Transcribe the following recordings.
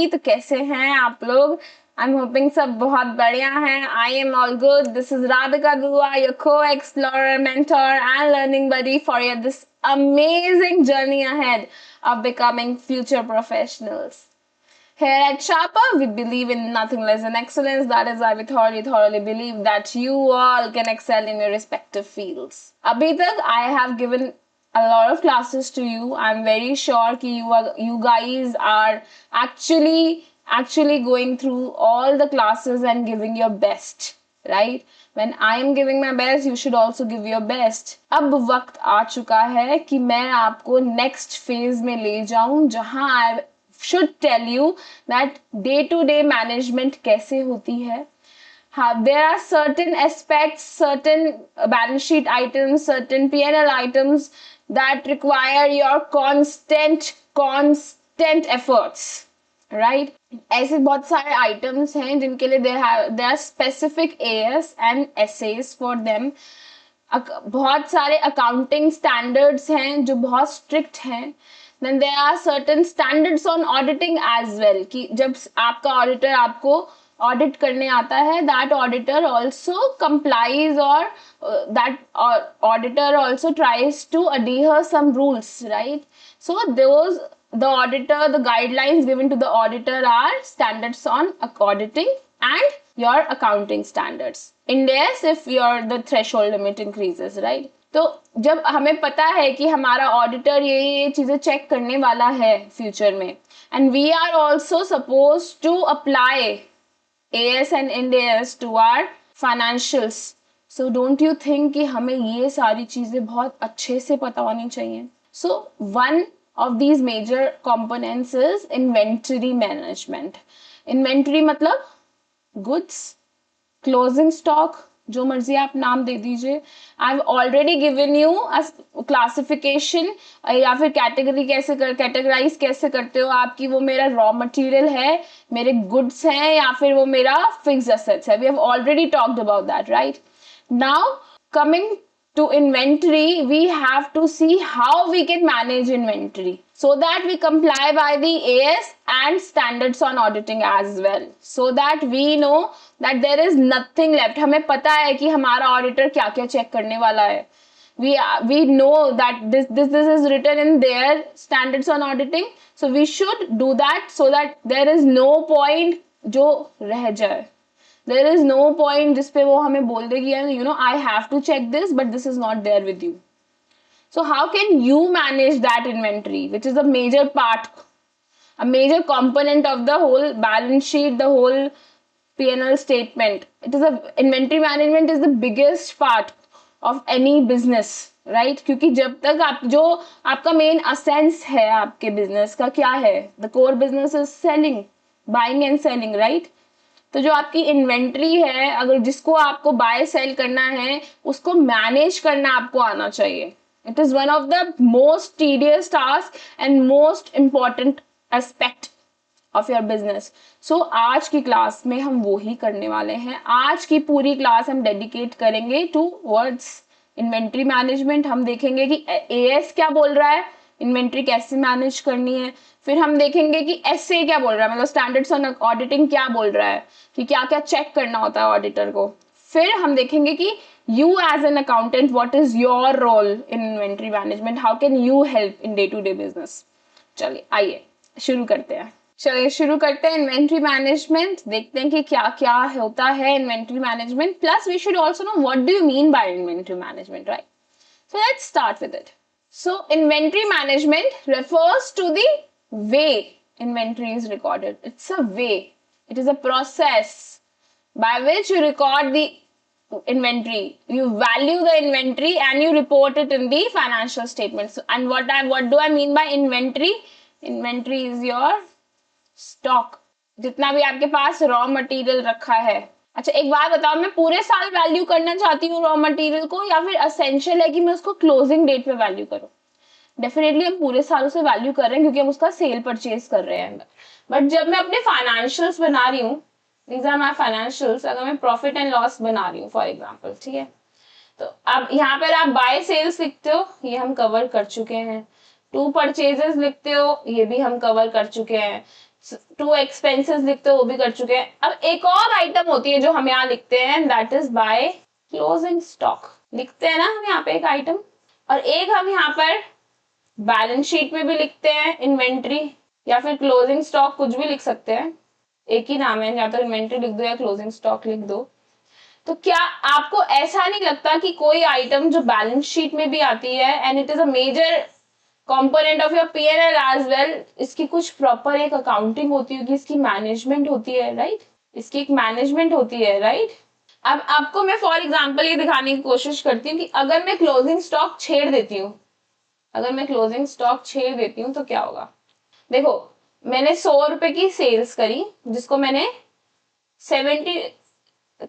Everybody. तो कैसे हैं आप लोग? आई एम होपिंग सब बहुत बढ़िया हैं। I am all good. This is Radhika दुआ, your co-explorer, mentor and learning buddy for your this amazing journey ahead of becoming future professionals. Here at Sharper, we believe in nothing less than excellence. That is why we thoroughly believe that you all can excel in your respective fields. Abhi tak, I have given a lot of classes to you. I'm very sure that you guys are actually going through all the classes and giving your best, right? When I am giving my best, you should also give your best. अब वक्त आ चुका है कि मैं आपको next phase में ले जाऊं, जहां I should tell you that day-to-day management कैसे होती है. There are certain aspects, certain balance sheet items, certain P&L items that require your constant efforts, right? ऐसे बहुत सारे items हैं जिनके लिए there are specific AS and essays for them. बहुत सारे accounting standards हैं जो बहुत strict हैं. Then there are certain standards on auditing as well, कि जब आपका auditor आपको audit करने आता है, that auditor also complies or that auditor also tries to adhere some rules, right? So the guidelines given to the auditor are standards on auditing and your accounting standards. In this, if the threshold limit increases, right? तो जब हमें पता है कि हमारा auditor ये चीजें check करने वाला है फ्यूचर में, and we are also suppose to apply AS and Ind AS to our financials, so don't you think कि हमें ये सारी चीजें बहुत अच्छे से पता होनी चाहिए. So one of these major components is inventory management. Inventory मतलब गुड्स, क्लोजिंग स्टॉक, जो मर्जी आप नाम दे दीजिए. I have already given you classification या फिर कैटेगराइज कैसे करते हो आप, कि वो मेरा रॉ मटेरियल है, मेरे गुड्स हैं, या फिर वो मेरा फिक्स्ड एसेट्स है. We have already talked about that, right? Now coming to inventory, we have to see how we can manage inventory so that we comply by the AS and standards on auditing as well, so that we know that there is nothing left. हमें पता है कि हमारा auditor क्या क्या check करने वाला है. We know that this is written in their standards on auditing, so we should do that so that there is no point जो रह जाए. There is no point जिसपे वो हमें बोल देगी, you know, I have to check this, but this is not there with you. So how can you manage that inventory, which is a major part, a major component of the whole balance sheet, the whole P&L statement? Inventory management is the biggest part of any business, right? क्योंकि जब तक जो आपका main essence है आपके business का क्या है, the core business is selling, buying and selling, right? तो जो आपकी इन्वेंट्री है, अगर जिसको आपको बाय सेल करना है, उसको मैनेज करना आपको आना चाहिए. It is one of the most tedious task and most important aspect of your business. So आज की क्लास में हम वो ही करने वाले हैं. आज की पूरी क्लास हम डेडिकेट करेंगे टू वर्ड्स इन्वेंट्री मैनेजमेंट. हम देखेंगे कि AS क्या बोल रहा है, इन्वेंट्री कैसे मैनेज करनी है. फिर हम देखेंगे कि SA क्या बोल रहा है, मतलब स्टैंडर्ड्स ऑन ऑडिटिंग क्या बोल रहा है, कि क्या क्या चेक करना होता है ऑडिटर को. फिर हम देखेंगे कि you as an accountant, what is your role in inventory management, how can you help in day to day business. चलिए आइए शुरू करते हैं. इन्वेंट्री मैनेजमेंट देखते हैं कि क्या क्या होता है inventory management. Plus we should also know what do you mean by inventory management, right? So let's start with it. So inventory management refers to the way inventory is recorded. It's a way. It is a process by which you record the inventory. You value the inventory and you report it in the financial statements. And what do I mean by inventory? Inventory is your stock. जितना भी आपके पास raw material रखा है. अच्छा एक बात बताओ, मैं पूरे साल वैल्यू करना चाहती हूँ रॉ मटेरियल को, या फिर एसेंशियल है कि मैं उसको क्लोजिंग डेट पे वैल्यू करूँ? डेफिनेटली हम पूरे साल उसे वैल्यू कर रहे हैं क्योंकि हम उसका सेल परचेज कर रहे हैं. बट जब मैं अपने फाइनेंशियल्स बना रही हूँ, दीज आर माय फाइनेंशियल्स, अगर मैं प्रॉफिट एंड लॉस बना रही हूँ फॉर एग्जांपल, ठीक है, तो अब यहाँ पर आप बाय सेल्स लिखते हो, ये हम कवर कर चुके हैं. 2 परचेजेस लिखते हो, ये भी हम कवर कर चुके हैं. 2 एक्सपेंसेस लिखते हो वो भी कर चुके हैं। अब एक और आइटम होती है जो हम यहाँ लिखते हैं, that is by closing stock. लिखते हैं ना हम यहाँ पे एक आइटम, और एक हम यहाँ पर बैलेंस शीट में भी लिखते हैं, इन्वेंट्री या फिर क्लोजिंग स्टॉक, कुछ भी लिख सकते हैं, एक ही नाम है, या तो इन्वेंट्री लिख दो या क्लोजिंग स्टॉक लिख दो। तो क्या आपको ऐसा नहीं लगता कि कोई आइटम जो बैलेंस शीट में भी आती है and it is a major component of your P&L as well, इसकी कुछ प्रॉपर एक अकाउंटिंग होती होगी, इसकी मैनेजमेंट होती है, राइट? इसकी एक मैनेजमेंट होती है, राइट? अब आपको मैं फॉर एग्जांपल ये दिखाने की कोशिश करती हूँ कि अगर मैं क्लोजिंग स्टॉक छेड़ देती हूँ, अगर मैं क्लोजिंग स्टॉक छेड़ देती हूँ तो क्या होगा। देखो, मैंने 100 रुपए की सेल्स करी, जिसको मैंने 70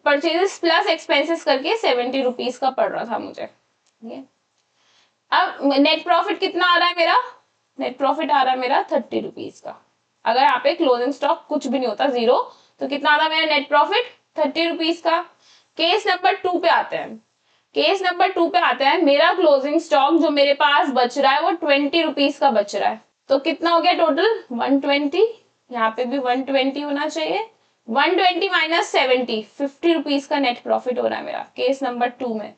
परचेजेस प्लस एक्सपेंसेस करके 70 रुपीज का पड़ रहा था मुझे। अब नेट प्रॉफिट कितना आ रहा है मेरा, नेट प्रॉफिट आ रहा है मेरा 30 रुपीज का। अगर यहाँ पे क्लोजिंग स्टॉक कुछ भी नहीं होता, जीरो, तो कितना आता है मेरा नेट प्रॉफिट 30 रुपीज का। केस नंबर 2 पे आते हैं, केस नंबर 2 पे आता है, मेरा क्लोजिंग स्टॉक जो मेरे पास बच रहा है वो 20 रुपीज का बच रहा है, तो कितना हो गया टोटल 120, यहाँ पे भी 120 होना चाहिए, 120 माइनस 70, 50 रुपीज का नेट प्रॉफिट हो रहा है मेरा केस नंबर 2 में,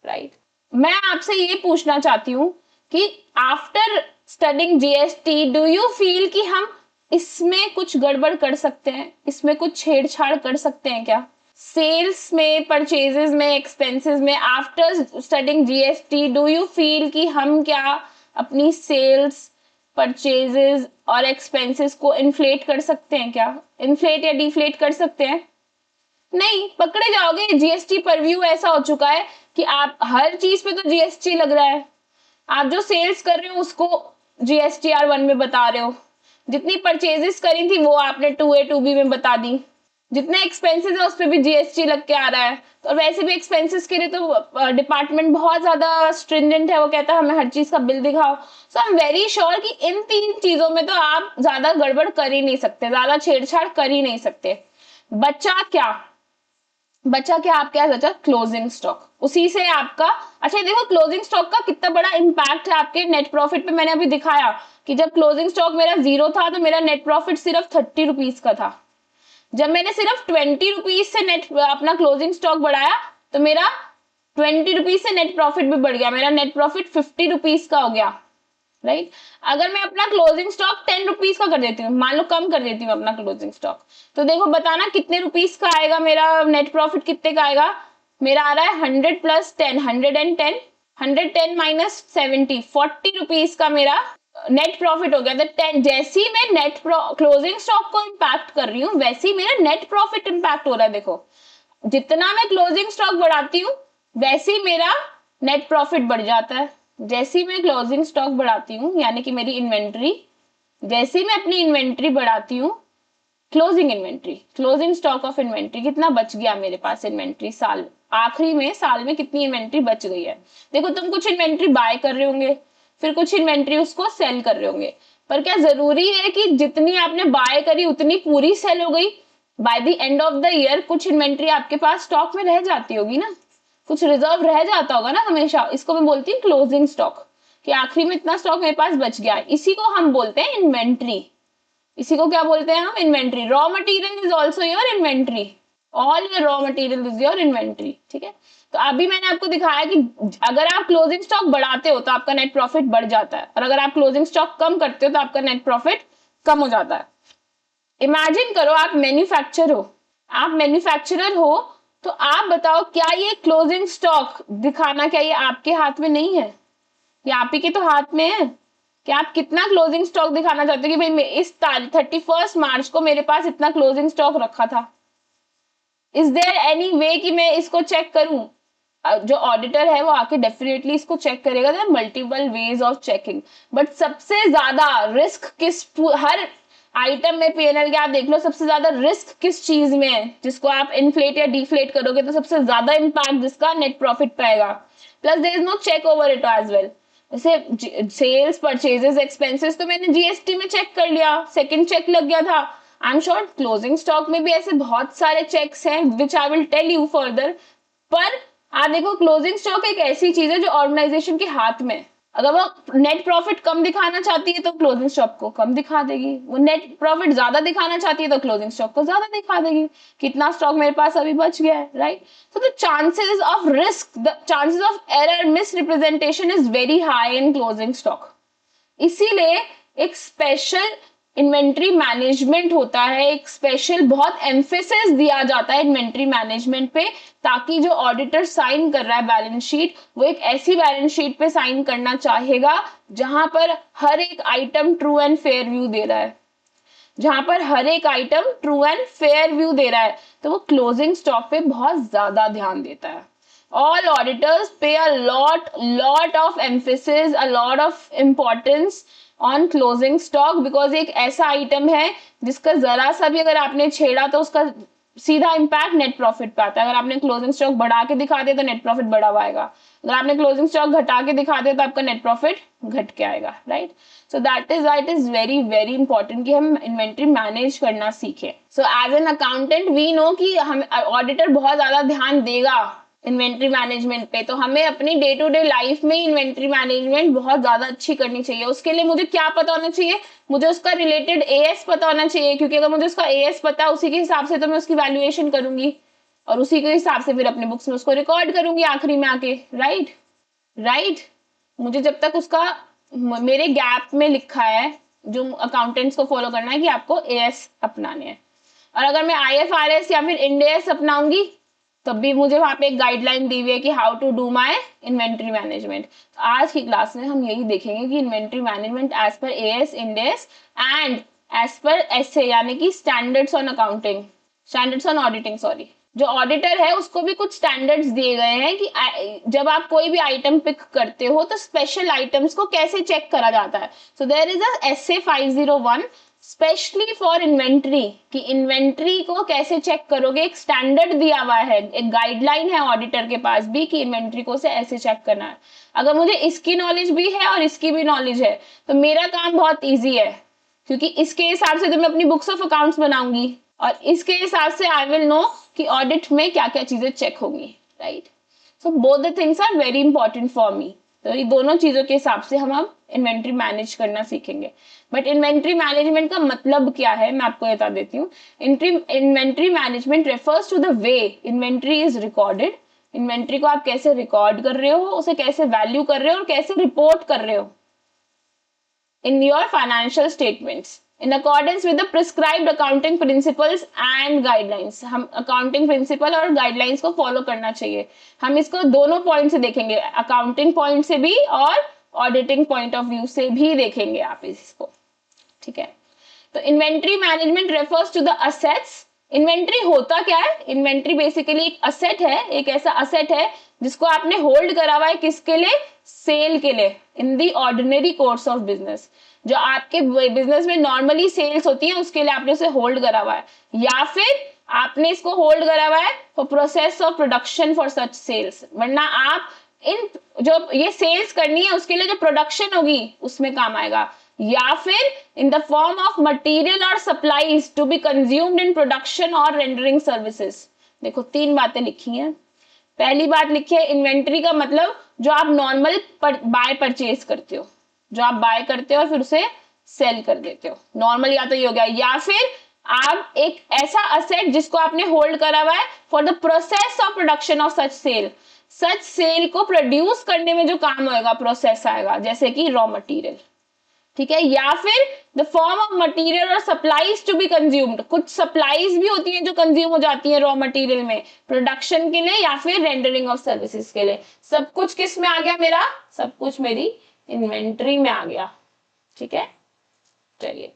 राइट? मैं आपसे ये पूछना चाहती हूँ कि after studying GST do you feel कि हम इसमें कुछ गड़बड़ कर सकते हैं, इसमें कुछ छेड़छाड़ कर सकते हैं क्या? सेल्स में, परचेजेस में, एक्सपेंसेस में, after studying GST do you feel कि हम क्या अपनी सेल्स, परचेजेस और एक्सपेंसेस को इन्फ्लेट कर सकते हैं क्या? इन्फ्लेट या डिफ्लेट कर सकते हैं? नहीं, पकड़े जाओगे। जीएसटी परव्यू ऐसा हो चुका है कि आप हर चीज पे तो जीएसटी लग रहा है। आप जो सेल्स कर रहे हो उसको GSTR 1 में बता रहे हो, जितनी परचेजेस करी थी वो आपने 2A 2B में बता दी, जितने एक्सपेंसेस है उस पर भी जीएसटी लग के आ रहा है। तो वैसे भी एक्सपेंसेस के लिए तो डिपार्टमेंट बहुत ज्यादा स्ट्रिंजेंट है, वो कहता है हमें हर चीज का बिल दिखाओ। सो आई एम वेरी श्योर कि इन 3 चीजों में तो आप ज्यादा गड़बड़ कर ही नहीं सकते, ज्यादा छेड़छाड़ कर ही नहीं सकते। बचा क्या, बचा क्या आपके पास? बचा क्लोजिंग स्टॉक, उसी से आपका। अच्छा देखो, क्लोजिंग स्टॉक का कितना बड़ा इंपैक्ट है आपके नेट प्रॉफिट पे। मैंने अभी दिखाया कि जब क्लोजिंग स्टॉक मेरा 0 था तो मेरा नेट प्रॉफिट सिर्फ 30 रुपीज का था। जब मैंने सिर्फ 20 रुपीज से नेट अपना क्लोजिंग स्टॉक बढ़ाया तो मेरा 20 रुपीज से नेट प्रॉफिट भी बढ़ गया, मेरा नेट प्रॉफिट 50 रुपीज का हो गया, राइट? अगर मैं अपना क्लोजिंग स्टॉक 10 रुपीज का कर देती हूँ, मान लो कम कर देती हूँ अपना क्लोजिंग स्टॉक, तो देखो बताना कितने रुपीज का आएगा मेरा नेट प्रॉफिट, कितने का आएगा? मेरा आ रहा है 100 प्लस 10, 110, 110 माइनस 70, 40 रुपीज का मेरा नेट प्रॉफिट हो गया। तो 10, जैसी मैं नेट क्लोजिंग स्टॉक को इंपैक्ट कर रही हूँ वैसे ही मेरा नेट प्रॉफिट इंपैक्ट हो रहा है। देखो, जितना मैं क्लोजिंग स्टॉक बढ़ाती हूँ वैसे ही मेरा नेट प्रॉफिट बढ़ जाता है। जैसे ही मैं क्लोजिंग स्टॉक बढ़ाती हूँ, यानी कि मेरी इन्वेंट्री, जैसे ही मैं अपनी इन्वेंट्री बढ़ाती हूँ, closing inventory, closing stock of inventory, कितना बच गया मेरे पास इन्वेंट्री, साल आखिरी में, साल में कितनी इन्वेंट्री बच गई है। देखो, तुम कुछ इन्वेंट्री बाय कर रहे होंगे, फिर कुछ इन्वेंट्री उसको सेल कर रहे होंगे, पर क्या जरूरी है कि जितनी आपने बाय करी उतनी पूरी सेल हो गई? By the end of the year कुछ इन्वेंट्री आपके पास स्टॉक में रह जाती होगी ना, कुछ रिजर्व रह जाता होगा ना हमेशा। इसको मैं बोलती हूँ क्लोजिंग स्टॉक, कि आखिरी में इतना स्टॉक मेरे पास बच गया है, इसी को हम बोलते हैं इन्वेंट्री। इसी को क्या बोलते हैं हम? Inventory. Raw material is also your inventory, all your raw material is your inventory, ठीक है? तो अभी मैंने आपको दिखाया कि अगर आप क्लोजिंग स्टॉक बढ़ाते हो तो आपका नेट प्रॉफिट बढ़ जाता है, और अगर आप क्लोजिंग स्टॉक कम करते हो तो आपका नेट प्रॉफिट कम हो जाता है। इमेजिन करो आप मैन्युफैक्चर हो, आप मैन्युफैक्चरर हो, तो आप बताओ क्या ये क्लोजिंग स्टॉक दिखाना, क्या ये आपके हाथ में नहीं है? ये आप ही के तो हाथ में है कि आप कितना क्लोजिंग स्टॉक दिखाना चाहते हो कि भाई इस तारीख 31 मार्च को मेरे पास इतना क्लोजिंग स्टॉक रखा था। इज देयर एनी वे कि मैं इसको चेक करूं? जो ऑडिटर है वो आके डेफिनेटली इसको चेक करेगा। There multiple ways of checking, but सबसे ज्यादा रिस्क किस, हर आइटम में P&L के आप देख लो, सबसे ज्यादा रिस्क किस चीज में है जिसको आप इन्फ्लेट या डिफ्लेट करोगे तो सबसे ज्यादा इंपैक्ट जिसका नेट प्रॉफिट पाएगा। Plus there is no check over it as well. जैसे सेल्स, परचेजेस, एक्सपेंसेस तो मैंने जीएसटी में चेक कर लिया, सेकंड चेक लग गया था। I am sure closing stock में भी ऐसे बहुत सारे चेक्स हैं which I will tell you further. पर आप देखो, क्लोजिंग स्टॉक एक ऐसी चीज है जो ऑर्गेनाइजेशन के हाथ में है। अगर वो नेट प्रॉफिट कम दिखाना चाहती है तो क्लोजिंग स्टॉक को कम दिखा देगी, वो नेट प्रॉफिट ज्यादा दिखाना चाहती है तो क्लोजिंग स्टॉक को ज्यादा दिखा देगी। कितना स्टॉक मेरे पास अभी बच गया है, right? So the chances of risk, the chances of error, miss representation is very high in closing stock. इसीलिए एक स्पेशल इन्वेंट्री मैनेजमेंट होता है, एक स्पेशल बहुत एम्फेसिस दिया जाता है इन्वेंट्री मैनेजमेंट पे, ताकि जो ऑडिटर साइन कर रहा है बैलेंस शीट, वो एक ऐसी बैलेंस शीट पे साइन करना चाहेगा जहां पर हर एक item true and fair view दे रहा है, जहां पर हर एक item true and fair view दे रहा है, तो वो क्लोजिंग स्टॉक पे बहुत ज्यादा ध्यान देता है। All auditors pay a lot of emphasis, a lot of importance on closing stock, because एक ऐसा आइटम है जिसका जरा सा भी अगर आपने छेड़ा तो उसका सीधा इम्पैक्ट नेट प्रॉफिट पे आता है। अगर आपने क्लोजिंग स्टॉक बढ़ा के दिखा दिया तो नेट प्रॉफिट बढ़ा हुआ आएगा, अगर आपने क्लोजिंग स्टॉक घटा के दिखा दिया तो आपका नेट प्रॉफिट घट के आएगा, right? So that is why it is very very important कि हम इन्वेंट्री मैनेज करना सीखें। So as an accountant we know कि हम ऑडिटर बहुत ज्यादा ध्यान देगा इन्वेंट्री मैनेजमेंट पे, तो हमें अपनी डे टू डे लाइफ में इन्वेंट्री मैनेजमेंट बहुत ज्यादा अच्छी करनी चाहिए। उसके लिए मुझे क्या पता होना चाहिए? मुझे उसका रिलेटेड एएस पता होना चाहिए, क्योंकि अगर मुझे उसका एएस पता है उसी के हिसाब से तो मैं उसकी वैल्यूएशन करूंगी और उसी के हिसाब से फिर अपने बुक्स में उसको रिकॉर्ड करूंगी आखिरी में आके, राइट? मुझे जब तक उसका मेरे गैप में लिखा है जो अकाउंटेंट्स को फॉलो करना है कि आपको एएस अपनाने हैं, और अगर मैं आईएफआरएस या फिर इंड एएस अपनाऊंगी तब भी मुझे वहां पे एक गाइडलाइन दी हुई है कि how to do my inventory management. तो आज की क्लास में हम यही देखेंगे कि inventory management as per AS, Ind AS and as per SA यानी कि standards on accounting, standards on auditing, sorry. जो ऑडिटर है उसको भी कुछ स्टैंडर्ड्स दिए गए हैं कि जब आप कोई भी आइटम पिक करते हो तो स्पेशल आइटम्स को कैसे चेक करा जाता है। So there is a SA 501 specially for inventory, कि इन्वेंट्री को कैसे चेक करोगे, एक स्टैंडर्ड दिया हुआ है, एक गाइडलाइन है ऑडिटर के पास भी कि इन्वेंट्री को से ऐसे चेक करना है। अगर मुझे इसकी नॉलेज भी है और इसकी भी नॉलेज है तो मेरा काम बहुत इजी है, क्योंकि इसके हिसाब से तो मैं अपनी बुक्स ऑफ अकाउंट्स बनाऊंगी और इसके हिसाब से आई विल नो कि ऑडिट में क्या क्या चीजें चेक होंगी, right? So both the things are very important for me. तो ये दोनों चीजों के हिसाब से हम अब इन्वेंट्री मैनेज करना सीखेंगे। बट इन्वेंट्री मैनेजमेंट का मतलब क्या है मैं आपको बता देती हूँ। Inventory management refers to the way inventory is recorded. Inventory को आप कैसे रिकॉर्ड कर रहे हो, उसे कैसे वैल्यू कर रहे हो और कैसे रिपोर्ट कर रहे हो in your financial statements in accordance with the prescribed accounting principles and guidelines। हम अकाउंटिंग प्रिंसिपल और गाइडलाइंस को फॉलो करना चाहिए। हम इसको दोनों पॉइंट से देखेंगे, अकाउंटिंग पॉइंट से भी और ऑडिटिंग पॉइंट ऑफ व्यू से भी देखेंगे आप इसको, ठीक है? तो inventory management refers to the assets. Inventory होता क्या है? इन्वेंट्री बेसिकली एक असेट है, एक ऐसा असेट है जिसको आपने होल्ड करा हुआ है, किसके लिए? सेल के लिए, in the ordinary course of business. जो आपके बिजनेस में नॉर्मली सेल्स होती है उसके लिए आपने उसे होल्ड करा हुआ है, या फिर आपने इसको होल्ड करा हुआ है for process of production for such sales. वरना आप इन जो ये सेल्स करनी है उसके लिए जो प्रोडक्शन होगी उसमें काम आएगा, या फिर in the form of material और supplies to be consumed in production और रेंडरिंग सर्विसेज। देखो 3 बातें लिखी हैं। पहली बात लिखी है इन्वेंट्री का मतलब जो आप नॉर्मल बाय परचेज करते हो, जो आप बाय करते हो और फिर उसे सेल कर देते हो, नॉर्मल या तो ये हो गया, या फिर आप एक ऐसा असेट जिसको आपने होल्ड करा हुआ है for the process of production of such sale. Such sale को प्रोड्यूस करने में जो काम होगा प्रोसेस आएगा, जैसे कि रॉ मटेरियल, ठीक है? या फिर द फॉर्म ऑफ मटेरियल और सप्लाईज टू बी कंज्यूम्ड। कुछ सप्लाईज भी होती हैं जो कंज्यूम हो जाती है रॉ मटेरियल में प्रोडक्शन के लिए या फिर रेंडरिंग ऑफ सर्विसेज के लिए। सब कुछ किस में आ गया मेरा? सब कुछ मेरी इन्वेंट्री में आ गया, ठीक है? चलिए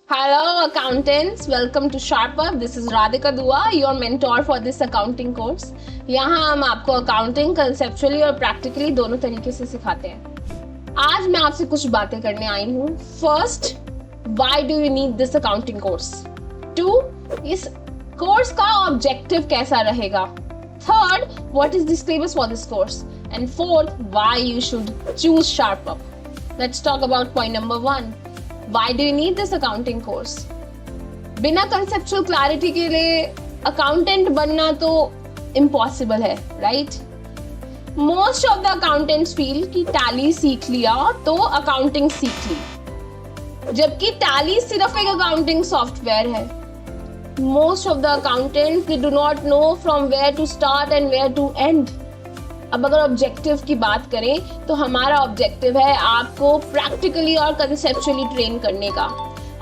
Hello accountants, welcome to SharpUp. This is Radhika Dua, your mentor for this accounting course. यहाँ हम आपको अकाउंटिंग कंसेप्चुअली और प्रैक्टिकली दोनों तरीके से सिखाते हैं। आज मैं आपसे कुछ बातें करने आई हूँ। First, why do you need this accounting course? 2, इस कोर्स का ऑब्जेक्टिव कैसा रहेगा? Third, what is the syllabus for this course? And fourth, why you should choose SharpUp. Let's talk about point number 1. Why do you need this accounting course? बिना conceptual clarity के लिए accountant बनना तो impossible है, right? Most of the accountants feel कि tally सीख लिया तो accounting सीख ली, जबकि टैली सिर्फ एक अकाउंटिंग सॉफ्टवेयर है. Most of the accountants they do not know from where to start and where to end. अब अगर ऑब्जेक्टिव की बात करें तो हमारा ऑब्जेक्टिव है आपको प्रैक्टिकली और कंसेप्चुअली ट्रेन करने का,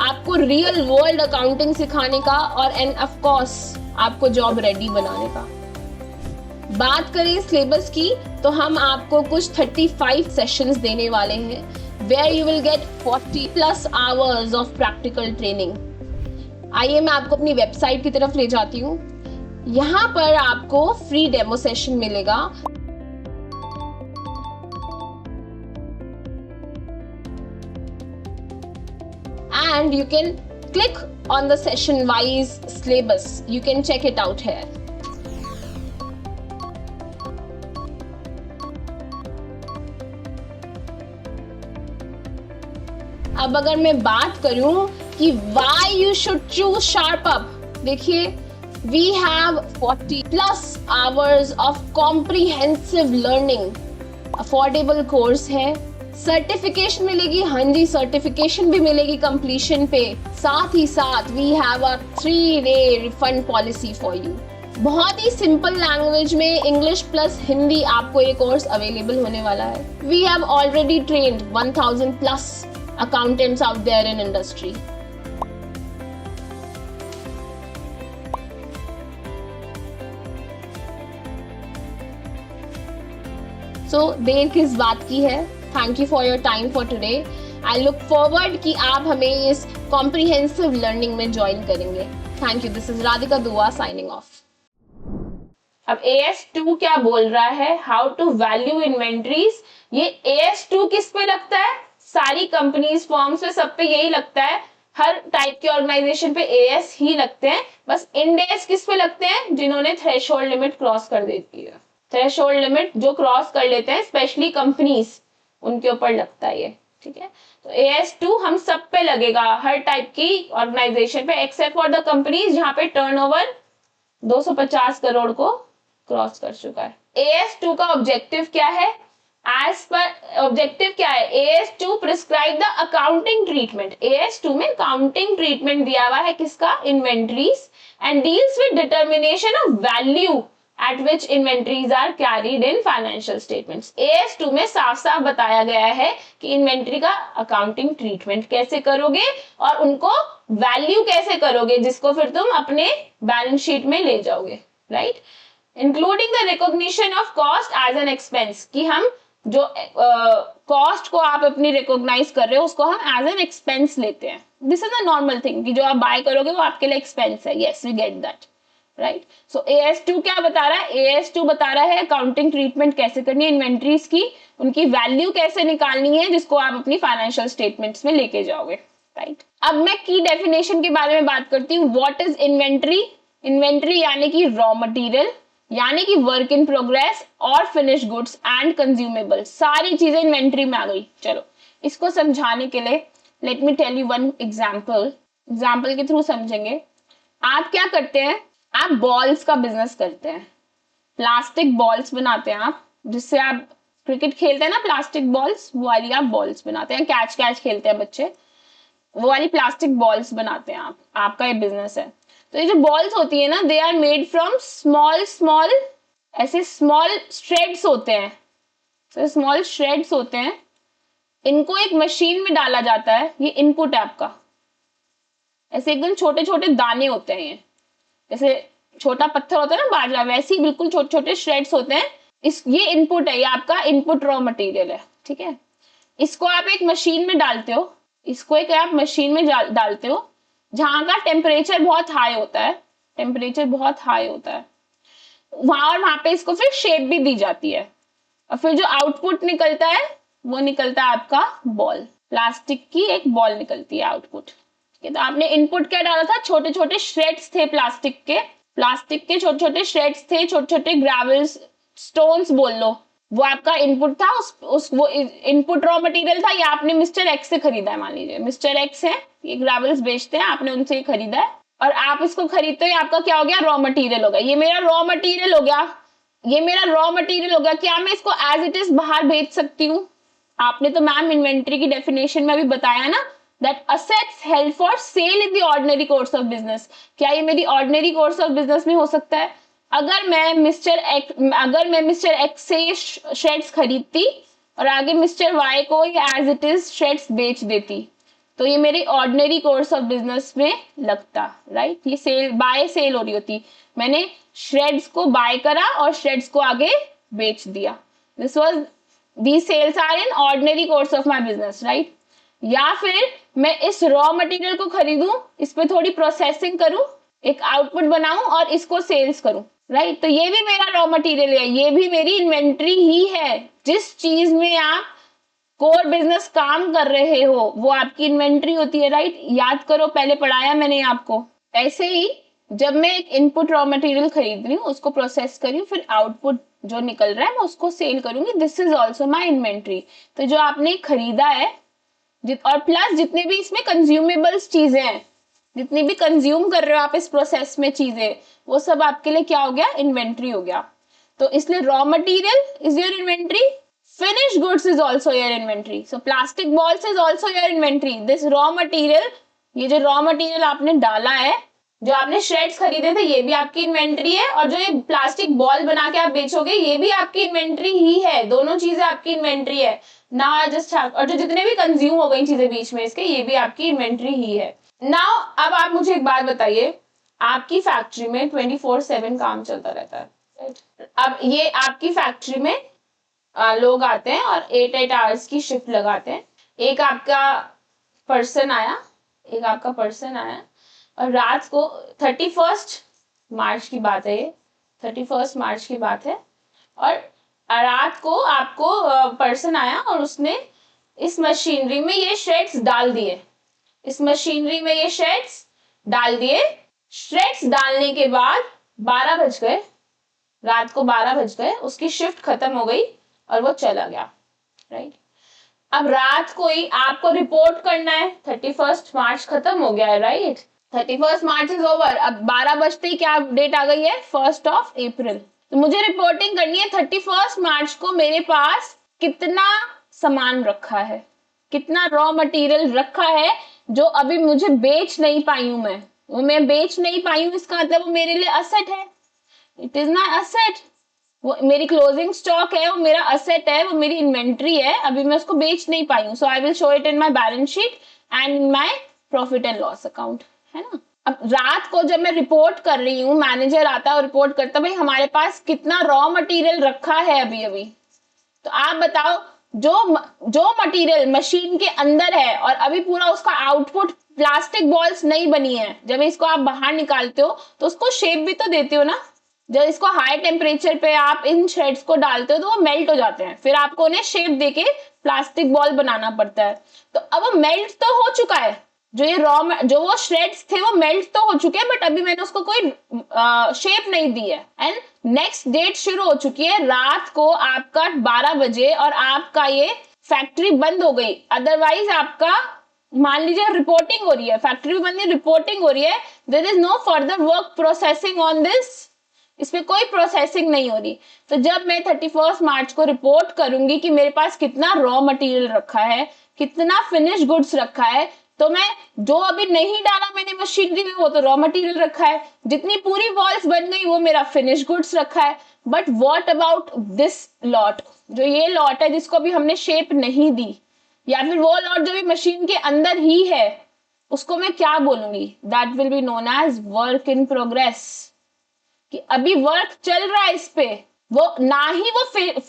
आपको रियल वर्ल्ड अकाउंटिंग सिखाने का और एंड ऑफ कोर्स आपको जॉब रेडी बनाने का. बात करें सिलेबस की तो हम आपको कुछ 35 सेशंस देने वाले हैं where you will get 40+ hours of practical training. आइए मैं आपको अपनी वेबसाइट की तरफ ले जाती हूँ. यहाँ पर आपको फ्री डेमो सेशन मिलेगा. And you can click on the session wise syllabus. You can check it out here. अब अगर मैं बात करूं कि why you should choose SharpUp, देखिए we have 40+ hours of comprehensive learning. Affordable course है, certification मिलेगी, हाँ जी सर्टिफिकेशन भी मिलेगी कंप्लीशन पे. साथ ही साथ we have a 3-day refund policy for you. बहुत ही सिंपल लैंग्वेज में इंग्लिश प्लस हिंदी आपको ये कोर्स अवेलेबल होने वाला है. We have already trained 1000+ accountants out there in industry. So देर किस बात की है. Thank you for your time for today. I look forward कि आप हमें इस comprehensive learning में join करेंगे. Thank you. This is Radhika Dua signing off. अब AS2 क्या बोल रहा है? How to value inventories. ये AS2 किस पे लगता है? सारी कंपनीज फॉर्म्स पे सब पे यही लगता है. हर टाइप के ऑर्गेनाइजेशन पे AS ही लगते हैं. बस इंड AS किस पे लगते हैं? जिन्होंने थ्रेशोल्ड लिमिट क्रॉस कर देती है. थ्रेशोल्ड लिमिट जो क्रॉस कर लेते हैं स्पेशली कंपनीज, उनके ऊपर लगता है ये. ठीक है, तो AS2 हम सब पे लगेगा, हर टाइप की ऑर्गेनाइजेशन पे एक्सेप्ट फॉर द कंपनीज जहां पे टर्नओवर 250 करोड़ को क्रॉस कर चुका है. AS2 का ऑब्जेक्टिव क्या है? As per ऑब्जेक्टिव क्या है? AS2 prescribe the accounting treatment. AS2 में अकाउंटिंग ट्रीटमेंट दिया हुआ है किसका? Inventories, and deals with determination of value at which inventories are carried in financial statements. AS2 में साफ साफ बताया गया है कि इन्वेंटरी का अकाउंटिंग ट्रीटमेंट कैसे करोगे और उनको वैल्यू कैसे करोगे जिसको फिर तुम अपने बैलेंस शीट में ले जाओगे. Right, including the recognition of cost as an expense, कि हम जो कॉस्ट को आप अपनी रिकॉग्नाइज कर रहे हो उसको हम एज एन एक्सपेंस लेते हैं. This is a normal thing कि जो आप बाय करोगे वो आपके लिए एक्सपेंस है. Yes, we get that. Right, so AS2 क्या बता रहा है? AS2 बता रहा है अकाउंटिंग ट्रीटमेंट कैसे करनी है इन्वेंटरीज की, उनकी वैल्यू कैसे निकालनी है जिसको आप अपनी फाइनेंशियल स्टेटमेंट्स में लेके जाओगे. राइट, अब मैं की डेफिनेशन के बारे में बात करती हूँ. What is inventory? इन्वेंटरी यानी कि रॉ मटेरियल, यानी कि वर्क इन प्रोग्रेस और फिनिश गुड्स एंड कंज्यूमेबल, सारी चीजें इन्वेंटरी में आ गई. चलो इसको समझाने के लिए let me tell you one example. Example के थ्रू समझेंगे. आप क्या करते हैं? आप बॉल्स का बिजनेस करते हैं. प्लास्टिक बॉल्स बनाते हैं आप, जिससे आप क्रिकेट खेलते हैं ना, प्लास्टिक बॉल्स, वो वाली आप बॉल्स बनाते हैं. कैच कैच खेलते हैं बच्चे, वो वाली प्लास्टिक बॉल्स बनाते हैं आप. आपका ये बिजनेस है. तो ये जो बॉल्स होती है ना, they are made from small ऐसे स्मॉल श्रेड्स होते हैं. तो स्मॉल श्रेड्स होते हैं, इनको एक मशीन में डाला जाता है. ये इनपुट है आपका. ऐसे एकदम छोटे छोटे दाने होते हैं, ये जैसे छोटा पत्थर होता है ना बाजरा, वैसे ही बिल्कुल छोटे छोटे श्रेड्स होते हैं. ये इनपुट है, ये आपका इनपुट रॉ मटेरियल है. ठीक है, इसको आप एक मशीन में डालते हो. इसको एक आप मशीन में डालते हो जहां का टेम्परेचर बहुत हाई होता है. टेम्परेचर बहुत हाई होता है वहां पे इसको फिर शेप भी दी जाती है. और फिर जो आउटपुट निकलता है वो निकलता है आपका बॉल. प्लास्टिक की एक बॉल निकलती है आउटपुट. ठीक है, तो आपने इनपुट क्या डाला था? छोटे छोटे श्रेड्स थे प्लास्टिक के, प्लास्टिक के छोटे छोटे श्रेड्स थे, छोटे छोटे ग्रेवल्स, स्टोन्स बोल लो, वो आपका इनपुट था। उस वो इनपुट रॉ मटेरियल था, या आपने मिस्टर एक्स से खरीदा है। मान लीजिए मिस्टर एक्स है, ये ग्रेवल्स बेचते हैं, आपने उनसे ही खरीदा है और आप इसको खरीदते हो, आपका क्या हो गया, रॉ मटेरियल हो गया। ये मेरा रॉ मटेरियल हो गया, ये मेरा रॉ मटेरियल हो गया। क्या मैं इसको एज इट इज बाहर बेच सकती हूँ? आपने तो मैम इन्वेंट्री की डेफिनेशन में भी बताया ना, that assets held for sale in the ordinary course of business. क्या ये मेरी ऑर्डिनरी कोर्स ऑफ बिजनेस में हो सकता है? अगर मैं मिस्टर एक्स से शेड्स खरीदती और आगे मिस्टर वाई को एज इट इज शेड्स बेच देती, तो ये मेरी ऑर्डिनरी कोर्स ऑफ बिजनेस में लगता, राइट? ये सेल बाय सेल हो रही होती, मैंने श्रेड्स को बाय करा और श्रेड्स को आगे बेच दिया। This was these sales are in ordinary course of my business, right? या फिर मैं इस रॉ मटेरियल को खरीदूं, इस पे थोड़ी प्रोसेसिंग करूं, एक आउटपुट बनाऊं और इसको सेल्स करूं, राइट? तो ये भी मेरा रॉ मटेरियल है, ये भी मेरी इन्वेंट्री ही है। जिस चीज में आप कोर बिजनेस काम कर रहे हो वो आपकी इन्वेंट्री होती है, राइट? याद करो, पहले पढ़ाया मैंने आपको। ऐसे ही जब मैं एक इनपुट रॉ मटेरियल खरीद रही हूँ, उसको प्रोसेस कर रही हूँ, फिर आउटपुट जो निकल रहा है मैं उसको सेल करूंगी, this is also my inventory. तो जो आपने खरीदा है और प्लस जितने भी इसमें कंज्यूमेबल्स चीजें हैं, जितनी भी कंज्यूम कर रहे हो आप इस प्रोसेस में चीजें, वो सब आपके लिए क्या हो गया, इन्वेंट्री हो गया। तो इसलिए raw material is your inventory, finished goods is also your inventory, so plastic balls is also your inventory, this raw material, ये जो रॉ मटेरियल आपने डाला है, जो आपने श्रेड्स खरीदे थे, ये भी आपकी इन्वेंट्री है, और जो ये प्लास्टिक बॉल बना के आप बेचोगे ये भी आपकी इन्वेंट्री ही है। दोनों चीजें आपकी इन्वेंट्री है ना, जस्ट और जो जितने भी कंज्यूम हो गई चीजें बीच में इसके, ये भी आपकी इन्वेंट्री ही है। नाउ अब आप मुझे एक बात बताइए, आपकी फैक्ट्री में 24/7 काम चलता रहता है, अब ये आपकी फैक्ट्री में लोग आते हैं और 8 आवर्स की शिफ्ट लगाते हैं। एक आपका पर्सन आया और रात को 31 मार्च की बात है, ये 31 मार्च की बात है, और रात को आपको पर्सन आया और उसने इस मशीनरी में ये शेड्स डाल दिए, श्रेड्स डालने के बाद 12 बज गए, रात को 12 बज गए, उसकी शिफ्ट खत्म हो गई और वो चला गया, राइट? अब रात को ही आपको रिपोर्ट करना है, 31 मार्च खत्म हो गया है, राइट? 31 मार्च इज ओवर, अब 12 बजते ही क्या डेट आ गई है, 1 अप्रैल। तो मुझे रिपोर्टिंग करनी है 31 मार्च को मेरे पास कितना सामान रखा है, कितना रॉ मटेरियल रखा है जो अभी मुझे बेच नहीं पाई हूं मैं, वो मैं बेच नहीं पाई हूं, इसका मतलब वो मेरे लिए असेट है, इट इज माय असेट। वो मेरी क्लोजिंग स्टॉक है, वो मेरा असेट है, वो मेरी इन्वेंट्री है, अभी मैं उसको बेच नहीं पाई हूँ, so I will show it in my balance sheet and in my profit and loss account, है ना? अब रात को जब मैं रिपोर्ट कर रही हूँ, मैनेजर आता है और रिपोर्ट करता है, भाई हमारे पास कितना रॉ मटेरियल रखा है अभी, तो आप बताओ, जो मटेरियल मशीन के अंदर है और अभी पूरा उसका आउटपुट प्लास्टिक बॉल्स नहीं बनी है, जब इसको आप बाहर निकालते हो तो उसको शेप भी तो देते हो ना। जब इसको हाई टेम्परेचर पे आप इन शेड्स को डालते हो तो वो मेल्ट हो जाते हैं, फिर आपको उन्हें शेप देके प्लास्टिक बॉल बनाना पड़ता है। तो अब वो मेल्ट तो हो चुका है, जो वो श्रेड्स थे वो मेल्ट तो हो चुके हैं, बट अभी मैंने उसको कोई शेप नहीं दी है, एंड नेक्स्ट डेट शुरू हो चुकी है, रात को आपका 12 बजे और आपका ये फैक्ट्री बंद हो गई। अदरवाइज आपका मान लीजिए रिपोर्टिंग हो रही है, फैक्ट्री बंद है, रिपोर्टिंग हो रही है, there is no further work processing on this, इसमें कोई प्रोसेसिंग नहीं हो रही। तो जब मैं 31 मार्च को रिपोर्ट करूंगी कि मेरे पास कितना रॉ मटेरियल रखा है, कितना फिनिश गुड्स रखा है, तो मैं जो अभी नहीं डाला मैंने मशीनरी में वो तो रॉ मटेरियल रखा है, जितनी पूरी वॉल्स बन गई वो मेरा फिनिश गुड्स रखा है। But what about this lot, जो ये लॉट है जिसको अभी हमने शेप नहीं दी, या फिर वो लॉट जो भी मशीन के अंदर ही है, उसको मैं क्या बोलूंगी, that will be known as work in progress, कि अभी वर्क चल रहा है इस पे। वो ना ही वो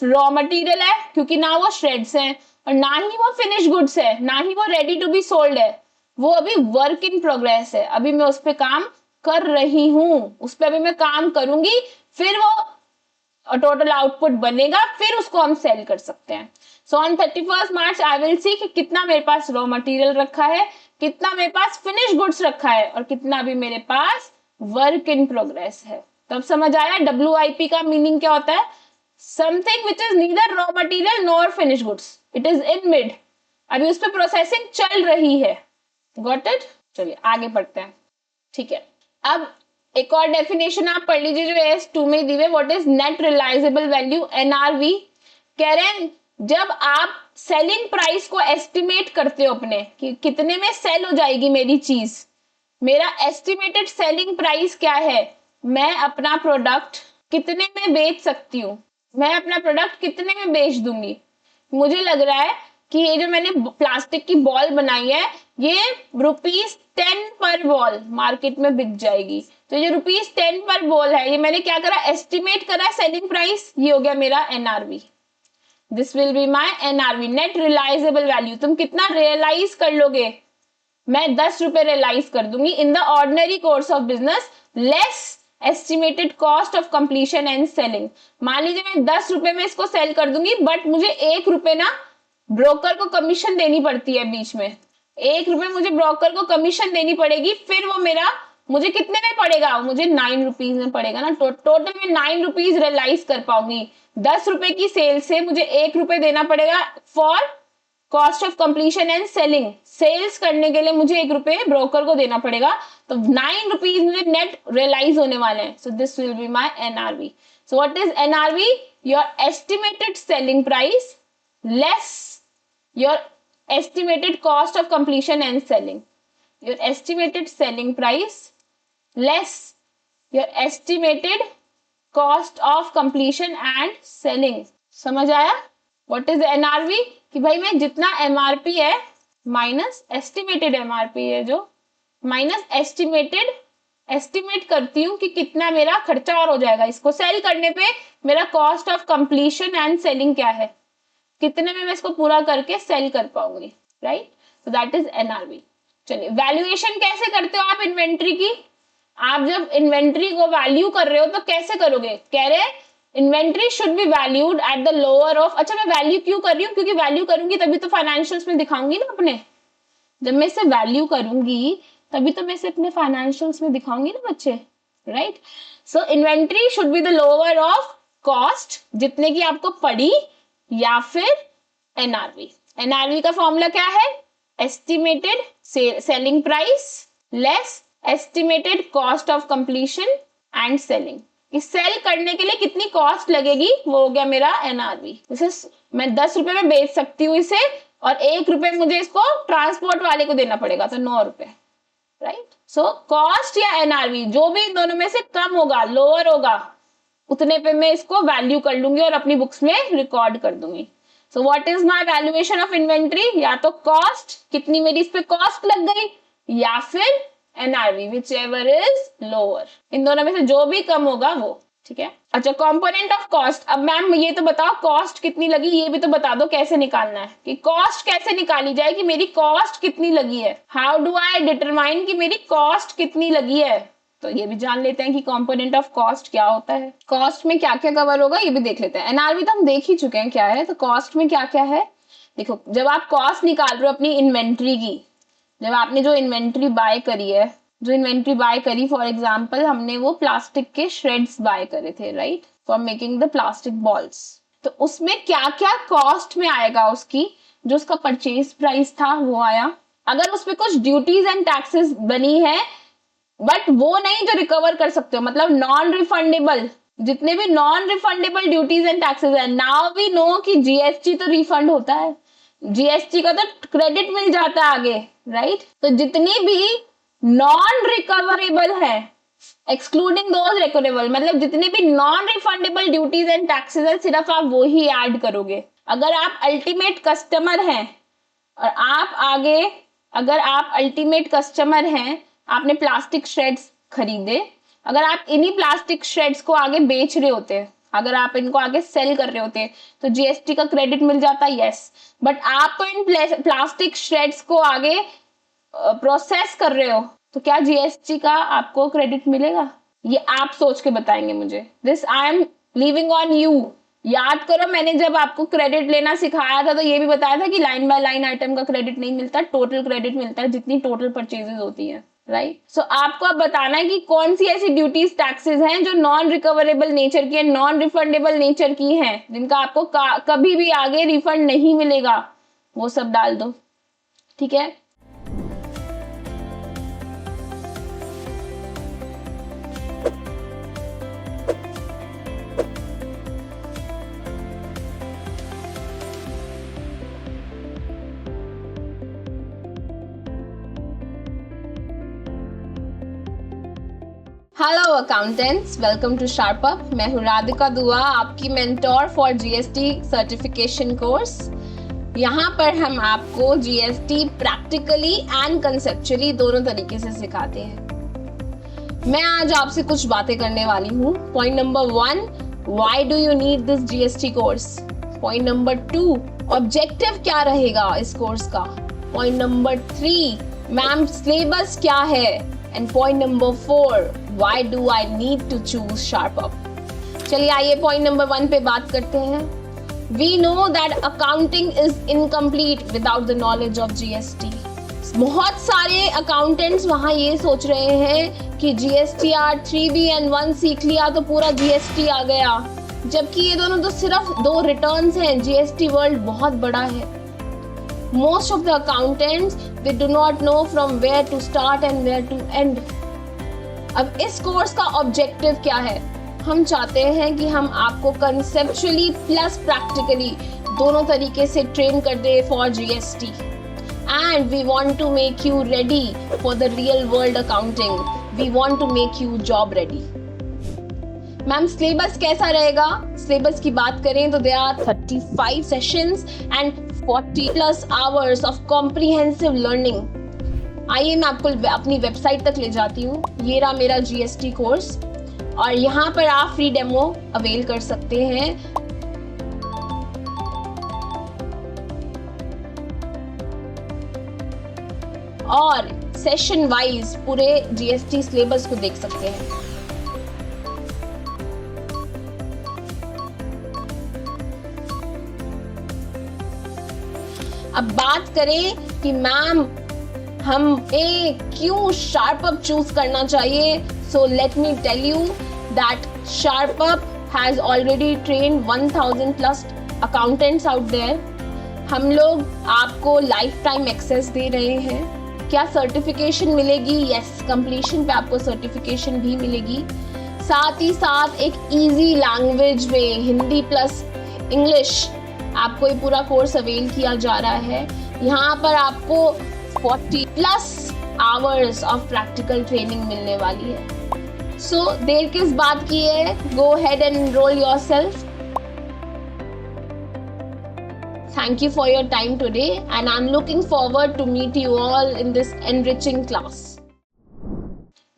रॉ मटेरियल है क्योंकि ना वो श्रेड्स हैं, और ना ही वो फिनिश गुड्स है, ना ही वो रेडी टू बी सोल्ड है, वो अभी वर्क इन प्रोग्रेस है, अभी मैं उस पे काम कर रही हूँ, उस पे अभी मैं काम करूंगी, फिर वो टोटल आउटपुट बनेगा, फिर उसको हम सेल कर सकते हैं। So on 31 March I will see कि कितना मेरे पास रॉ मटेरियल रखा है, कितना मेरे पास फिनिश गुड्स रखा है, और कितना अभी मेरे पास वर्क इन प्रोग्रेस है। तब समझ आया WIP का मीनिंग क्या होता है? Something which is neither raw material nor finish goods, it is in mid, अभी उस पर प्रोसेसिंग चल रही है। Got it? चलिए आगे पढ़ते हैं। ठीक है, अब एक और डेफिनेशन आप पढ़ लीजिए जो AS2 में दी है। What is net realisable value, NRV? कह रहे हैं जब आप सेलिंग प्राइस को एस्टिमेट करते हो अपने कि कितने में सेल हो जाएगी मेरी चीज, मेरा एस्टिमेटेड सेलिंग प्राइस क्या है, मैं अपना प्रोडक्ट कितने में बेच सकती हूँ, मैं अपना प्रोडक्ट कितने में बेच दूंगी। मुझे लग रहा है कि ये जो मैंने प्लास्टिक की बॉल बनाई है ये ₹10 पर बॉल मार्केट में बिक जाएगी। तो ये ₹10 पर बॉल है, ये मैंने क्या करा, एस्टिमेट करा सेलिंग प्राइस, ये हो गया मेरा NRV। This will be my NRV, net realisable value. तुम कितना रियलाइज कर लोगे? मैं ₹10 रियलाइज कर दूंगी in the ordinary course of business less estimated cost of completion and selling. मान लीजिए मैं ₹10 में इसको सेल कर दूंगी, बट मुझे ₹1 ना ब्रोकर को कमीशन देनी पड़ती है बीच में। ₹1 मुझे ब्रोकर को कमीशन देनी पड़ेगी, फिर वो मेरा मुझे कितने में पड़ेगा, मुझे ₹9 में पड़ेगा ना। टोटल में ₹9 रियलाइज कर पाऊंगी। ₹10 की सेल से मुझे ₹1 देना पड़ेगा for cost of completion and selling. Sales करने के लिए मुझे ₹1 ब्रोकर को देना पड़ेगा, तो ₹9 मुझे नेट रियलाइज होने वाले हैं। So this will be my NRV। So what is NRV? Your estimated selling price less your estimated cost of completion and selling. Your estimated selling price less your estimated cost of completion and selling. समझ आया? What is NRV? कि भाई मैं जितना MRP है minus estimated MRP है जो minus estimate करती हूँ कि कितना मेरा खर्चा और हो जाएगा इसको सेल करने पे, मेरा cost of completion and selling क्या है, कितने में मैं इसको पूरा करके सेल कर पाऊंगी, right? So that is NRV। चलिए वैल्यूएशन कैसे करते हो आप इन्वेंट्री की? आप जब इन्वेंट्री को वैल्यू कर रहे हो तो कैसे करोगे? कह रहे inventory should be valued at the lower of. अच्छा मैं वैल्यू क्यों कर रही हूँ? क्योंकि वैल्यू करूंगी तभी तो फाइनेंशियल्स में दिखाऊंगी ना अपने। जब मैं इसे वैल्यू करूंगी तभी तो मैं इसे अपने फाइनेंशियल्स में दिखाऊंगी ना बच्चे, right? So inventory should be the lower of cost जितने की आपको पड़ी, या फिर NRV। NRV का फॉर्मूला क्या है? Estimated selling price less estimated cost of completion and selling. इस सेल करने के लिए कितनी कॉस्ट लगेगी, वो हो गया मेरा NRV। जैसे मैं ₹10 में बेच सकती हूँ इसे और ₹1 मुझे इसको ट्रांसपोर्ट वाले को देना पड़ेगा, तो ₹9, राइट? सो कॉस्ट या NRV जो भी इन दोनों में से कम होगा, लोअर होगा, उतने पे मैं इसको वैल्यू कर लूंगी और अपनी बुक्स में रिकॉर्ड कर दूंगी। So what is my valuation of inventory? या तो कॉस्ट, कितनी मेरी इस पे कॉस्ट लग गई, या फिर NRV, whichever is lower. इन दोनों में से जो भी कम होगा वो, ठीक है? अच्छा कंपोनेंट ऑफ कॉस्ट। अब मैम ये तो बताओ कॉस्ट कितनी लगी, ये भी तो बता दो कैसे निकालना है, कि कॉस्ट कैसे निकाली जाए कि मेरी कॉस्ट कितनी लगी है। हाउ डू आई डिटरमाइन कि मेरी कॉस्ट कितनी लगी है? तो ये भी जान लेते हैं कि कंपोनेंट ऑफ कॉस्ट क्या होता है। कॉस्ट में क्या क्या कवर होगा ये भी देख लेते हैं। NRV तो हम देख ही चुके हैं क्या है, तो कॉस्ट में क्या क्या है देखो। जब आप कॉस्ट निकाल रहे हो अपनी इन्वेंट्री की, जब आपने जो इन्वेंट्री बाय करी है, जो इन्वेंट्री बाय करी, फॉर एग्जाम्पल हमने वो प्लास्टिक के श्रेड्स बाय करे थे, right, for making the plastic balls, तो उसमें क्या क्या कॉस्ट में आएगा उसकी, जो उसका परचेज प्राइस था वो आया। अगर उसमें कुछ ड्यूटीज एंड टैक्सेस बनी है, बट वो नहीं जो रिकवर कर सकते हो, मतलब नॉन रिफंडेबल, जितने भी non refundable duties and taxes है। नाउ वी नो कि GST तो रिफंड होता है, GST का तो क्रेडिट मिल जाता है आगे, राइट? तो जितनी भी नॉन रिकवरेबल है, एक्सक्लूडिंग दोज रिकवरेबल, मतलब जितने भी non refundable duties and taxes है, सिर्फ आप वो ही ऐड करोगे। अगर आप अल्टीमेट कस्टमर हैं और आप आगे, अगर आप अल्टीमेट कस्टमर हैं, आपने प्लास्टिक श्रेड्स खरीदे, अगर आप इन्हीं प्लास्टिक श्रेड्स को आगे बेच रहे होते, अगर आप इनको आगे सेल कर रहे होते, तो GST का क्रेडिट मिल जाता, यस। बट आप तो इन प्लास्टिक श्रेड्स को आगे प्रोसेस कर रहे हो, तो क्या GST का आपको क्रेडिट मिलेगा? ये आप सोच के बताएंगे मुझे। This I am leaving on you. याद करो मैंने जब आपको क्रेडिट लेना सिखाया था तो ये भी बताया था कि लाइन बाय लाइन आइटम का क्रेडिट नहीं मिलता, टोटल क्रेडिट मिलता है जितनी टोटल परचेजेस होती है। राइट। सो आपको अब बताना है कि कौन सी ऐसी ड्यूटीज टैक्सेस हैं जो नॉन रिकवरेबल नेचर की है, नॉन रिफंडेबल नेचर की हैं, जिनका आपको कभी भी आगे रिफंड नहीं मिलेगा, वो सब डाल दो। ठीक है। Hello accountants, welcome to SharpUp. मैं हूँ राधिका दुआ, आपकी mentor for GST certification course. यहाँ पर हम आपको जीएसटी प्रैक्टिकली एंड कंसेप्चुअली दोनों तरीके से सिखाते हैं। मैं आज आपसे कुछ बातें करने वाली हूँ। Point number 1, why do you need this GST course. Point number 2, objective क्या रहेगा इस कोर्स का। पॉइंट नंबर 3, मैम सिलेबस क्या है। And point number 4, why do I need to choose SharpUp? चलिए आइए पॉइंट नंबर 1 पे बात करते हैं। We know that accounting is incomplete without the knowledge of GST. बहुत सारे अकाउंटेंट्स वहाँ ये सोच रहे हैं कि GSTR 3B and 1 सीख लिया तो पूरा GST आ गया, जबकि ये दोनों तो सिर्फ 2 रिटर्न्स हैं। GST वर्ल्ड बहुत बड़ा है। Most of the accountants, they do not know from where to start and where to end. अब इस कोर्स का ऑब्जेक्टिव क्या है? हम चाहते हैं कि हम आपको कंसेप्चुअली प्लस प्रैक्टिकली दोनों तरीके से ट्रेन कर दे for GST, and we want to make you ready for the real world accounting. We want to make you job ready. Ma'am syllabus कैसा रहेगा? सिलेबस की बात करें तो there are 35 sessions and 40+ hours of comprehensive learning. आइए मैं आपको अपनी वेबसाइट तक ले जाती हूँ। ये रहा मेरा जीएसटी कोर्स, और यहाँ पर आप फ्री डेमो अवेल कर सकते हैं। और सेशन वाइज पूरे जीएसटी सिलेबस को देख सकते हैं। अब बात करें कि मैम हमें क्यों शार्पअप चूज करना चाहिए, so let me tell you that SharpUp has already trained 1000+ accountants out there. हम लोग आपको लाइफ टाइम एक्सेस दे रहे हैं। क्या सर्टिफिकेशन मिलेगी? यस, कंप्लीशन पे आपको सर्टिफिकेशन भी मिलेगी। साथ ही साथ एक इजी लैंग्वेज में हिंदी प्लस इंग्लिश आपको ये पूरा कोर्स अवेल किया जा रहा है। यहाँ पर आपको 40+ आवर्स ऑफ प्रैक्टिकल ट्रेनिंग मिलने वाली है। सो देर किस बात की है? Go head and enrol yourself. Thank you for your time today, and I'm looking forward to meet you all in this enriching class.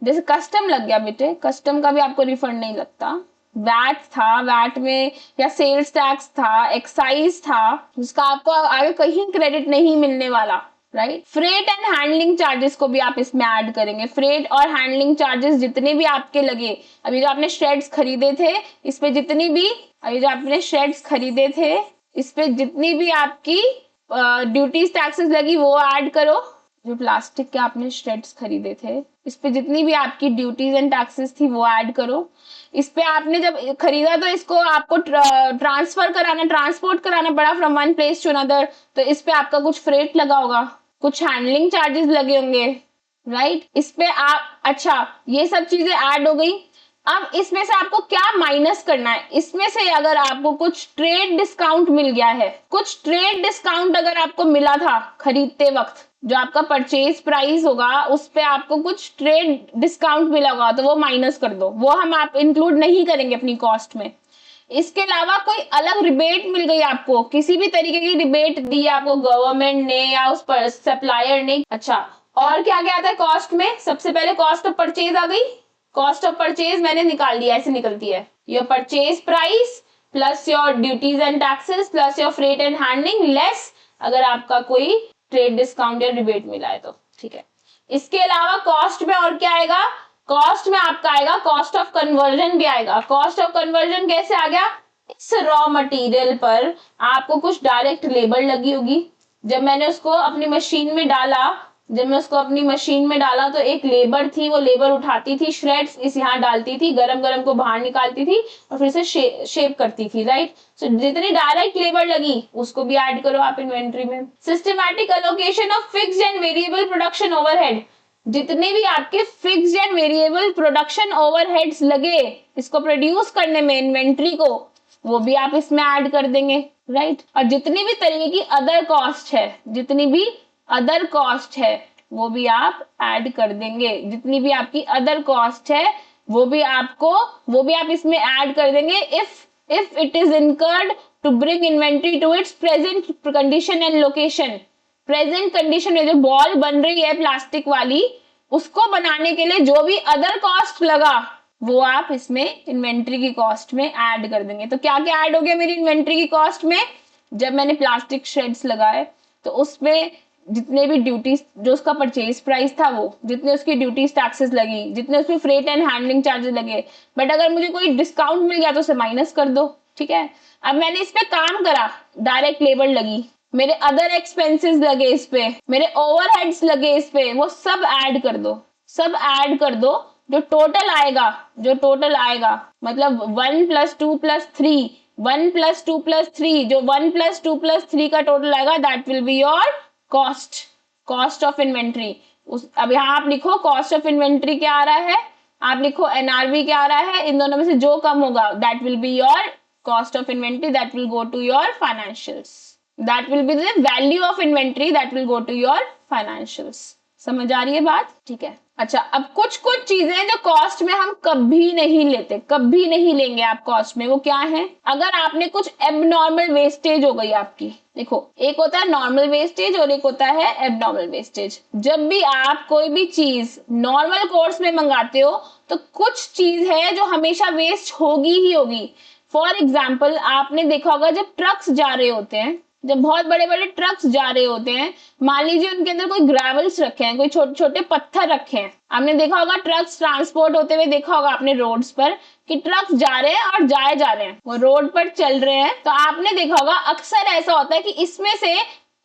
जैसे कस्टम लग गया बेटे, कस्टम का भी आपको रिफंड नहीं लगता। वैट था, वैट में या सेल्स टैक्स था, एक्साइज था, जिसका आपको आगे कहीं क्रेडिट नहीं मिलने वाला, right. Freight and handling charges को भी आप इसमें ऐड करेंगे। फ्रेट और हैंडलिंग चार्जेस जितने भी आपके लगे, अभी जो आपने श्रेड्स खरीदे थे, इस पे जितनी भी अभी जो आपने श्रेड्स खरीदे थे, इस पे जितनी भी आपकी ड्यूटीज टैक्सेस लगी वो ऐड करो। जो प्लास्टिक के आपने श्रेड्स खरीदे थे, इस पे जितनी भी आपकी ड्यूटीज एंड टैक्सेस थी वो ऐड करो। इस पे आपने जब खरीदा तो इसको आपको ट्रांसफर कराना, ट्रांसपोर्ट कराना पड़ा from one place to another, तो इस पे आपका कुछ फ्रेट लगा होगा, कुछ हैंडलिंग चार्जेस लगे होंगे, राइट। इस पे आप, अच्छा ये सब चीजें ऐड हो गई। अब इसमें से आपको क्या माइनस करना है? इसमें से अगर आपको कुछ ट्रेड डिस्काउंट मिल गया है, कुछ ट्रेड डिस्काउंट अगर आपको मिला था खरीदते वक्त, जो आपका परचेज प्राइस होगा उस पे आपको कुछ ट्रेड डिस्काउंट मिला होगा, तो वो माइनस कर दो। वो हम आप इंक्लूड नहीं करेंगे अपनी कॉस्ट में। इसके अलावा कोई अलग रिबेट मिल गई आपको, किसी भी तरीके की रिबेट दी आपको गवर्नमेंट ने या उस पर सप्लायर ने। अच्छा, और क्या क्या आता है कॉस्ट में? सबसे पहले कॉस्ट ऑफ परचेज आ गई। कॉस्ट ऑफ परचेज मैंने निकाल दिया, ऐसे निकलती है। Your purchase price plus your duties and taxes plus your freight and handling less अगर आपका कोई ट्रेड डिस्काउंट या रिबेट मिला है तो, ठीक है। इसके अलावा कॉस्ट में और क्या आएगा? कॉस्ट में आपका आएगा कॉस्ट ऑफ कन्वर्जन भी आएगा। कॉस्ट ऑफ कन्वर्जन कैसे आ गया? इस रॉ मटेरियल पर आपको कुछ डायरेक्ट लेबर लगी होगी। जब मैंने उसको अपनी मशीन में डाला जब मैं उसको अपनी मशीन में डाला तो एक लेबर थी, वो लेबर उठाती थी श्रेड्स, इस यहाँ डालती थी, गरम गरम को बाहर निकालती थी और फिर से शेप करती थी, राइट। सो जितनी डायरेक्ट लेबर लगी उसको भी ऐड करो आप इन्वेंट्री में। Systematic allocation of fixed and variable production overhead, जितने भी आपके fixed and variable production overheads लगे इसको प्रोड्यूस करने में इन्वेंट्री को, वो भी आप इसमें ऐड कर देंगे, राइट। और जितनी भी तरीके की अदर कॉस्ट है, जितनी भी अदर कॉस्ट है वो भी आप ऐड कर देंगे, जितनी भी आपकी अदर कॉस्ट है वो भी आप इसमें ऐड कर देंगे। If it is incurred to bring inventory to its present condition and location, present condition में जो बॉल बन रही है प्लास्टिक वाली, उसको बनाने के लिए जो भी अदर कॉस्ट लगा वो आप इसमें इन्वेंट्री की कॉस्ट में ऐड कर देंगे। तो क्या क्या ऐड हो गया मेरी इन्वेंट्री की कॉस्ट में? जब मैंने प्लास्टिक श्रेड्स लगाए तो उसमें जितने भी ड्यूटीज, जो उसका परचेज प्राइस था, वो जितने उसकी ड्यूटीज टैक्सेस लगी, जितने उसमें फ्रेट एंड हैंडलिंग चार्जेस लगे, बट अगर मुझे कोई डिस्काउंट मिल गया तो उसे माइनस कर दो, ठीक है। अब मैंने इस पे काम करा, डायरेक्ट लेबर लगी, मेरे अदर एक्सपेंसेस लगे इस पे, मेरे ओवरहेड्स लगे इस पे, वो सब ऐड कर दो, सब ऐड कर दो। जो टोटल आएगा मतलब 1 + 2 + 3, 1 + 2 + 3, जो 1 + 2 + 3 का टोटल आएगा that will be your cost of inventory. अब यहाँ आप लिखो कॉस्ट ऑफ इन्वेंट्री क्या आ रहा है, आप लिखो एनआरवी क्या आ रहा है, इन दोनों में से जो कम होगा that will be your cost of inventory, that will go to your financials, that will be the value of inventory that will go to your financials. समझ आ रही है बात? ठीक है। अच्छा, अब कुछ चीजें जो कॉस्ट में हम कभी नहीं लेते, कभी नहीं लेंगे आप कॉस्ट में, वो क्या है? अगर आपने कुछ एबनॉर्मल वेस्टेज हो गई आपकी, देखो एक होता है नॉर्मल वेस्टेज और एक होता है एबनॉर्मल वेस्टेज। जब भी आप कोई भी चीज नॉर्मल कोर्स में मंगाते हो तो कुछ चीज है जो हमेशा वेस्ट होगी ही होगी। फॉर एग्जाम्पल आपने देखा होगा जब ट्रक्स जा रहे होते हैं, जब बहुत बड़े बड़े ट्रक्स जा रहे होते हैं, मान लीजिए उनके अंदर कोई ग्रेवल्स रखे हैं, कोई छोटे छोटे पत्थर रखे हैं, आपने देखा होगा ट्रक्स ट्रांसपोर्ट होते हुए देखा होगा आपने रोड्स पर कि ट्रक्स जा रहे हैं और जाए जा रहे हैं, वो रोड पर चल रहे हैं, तो आपने देखा होगा अक्सर ऐसा होता है कि इसमें से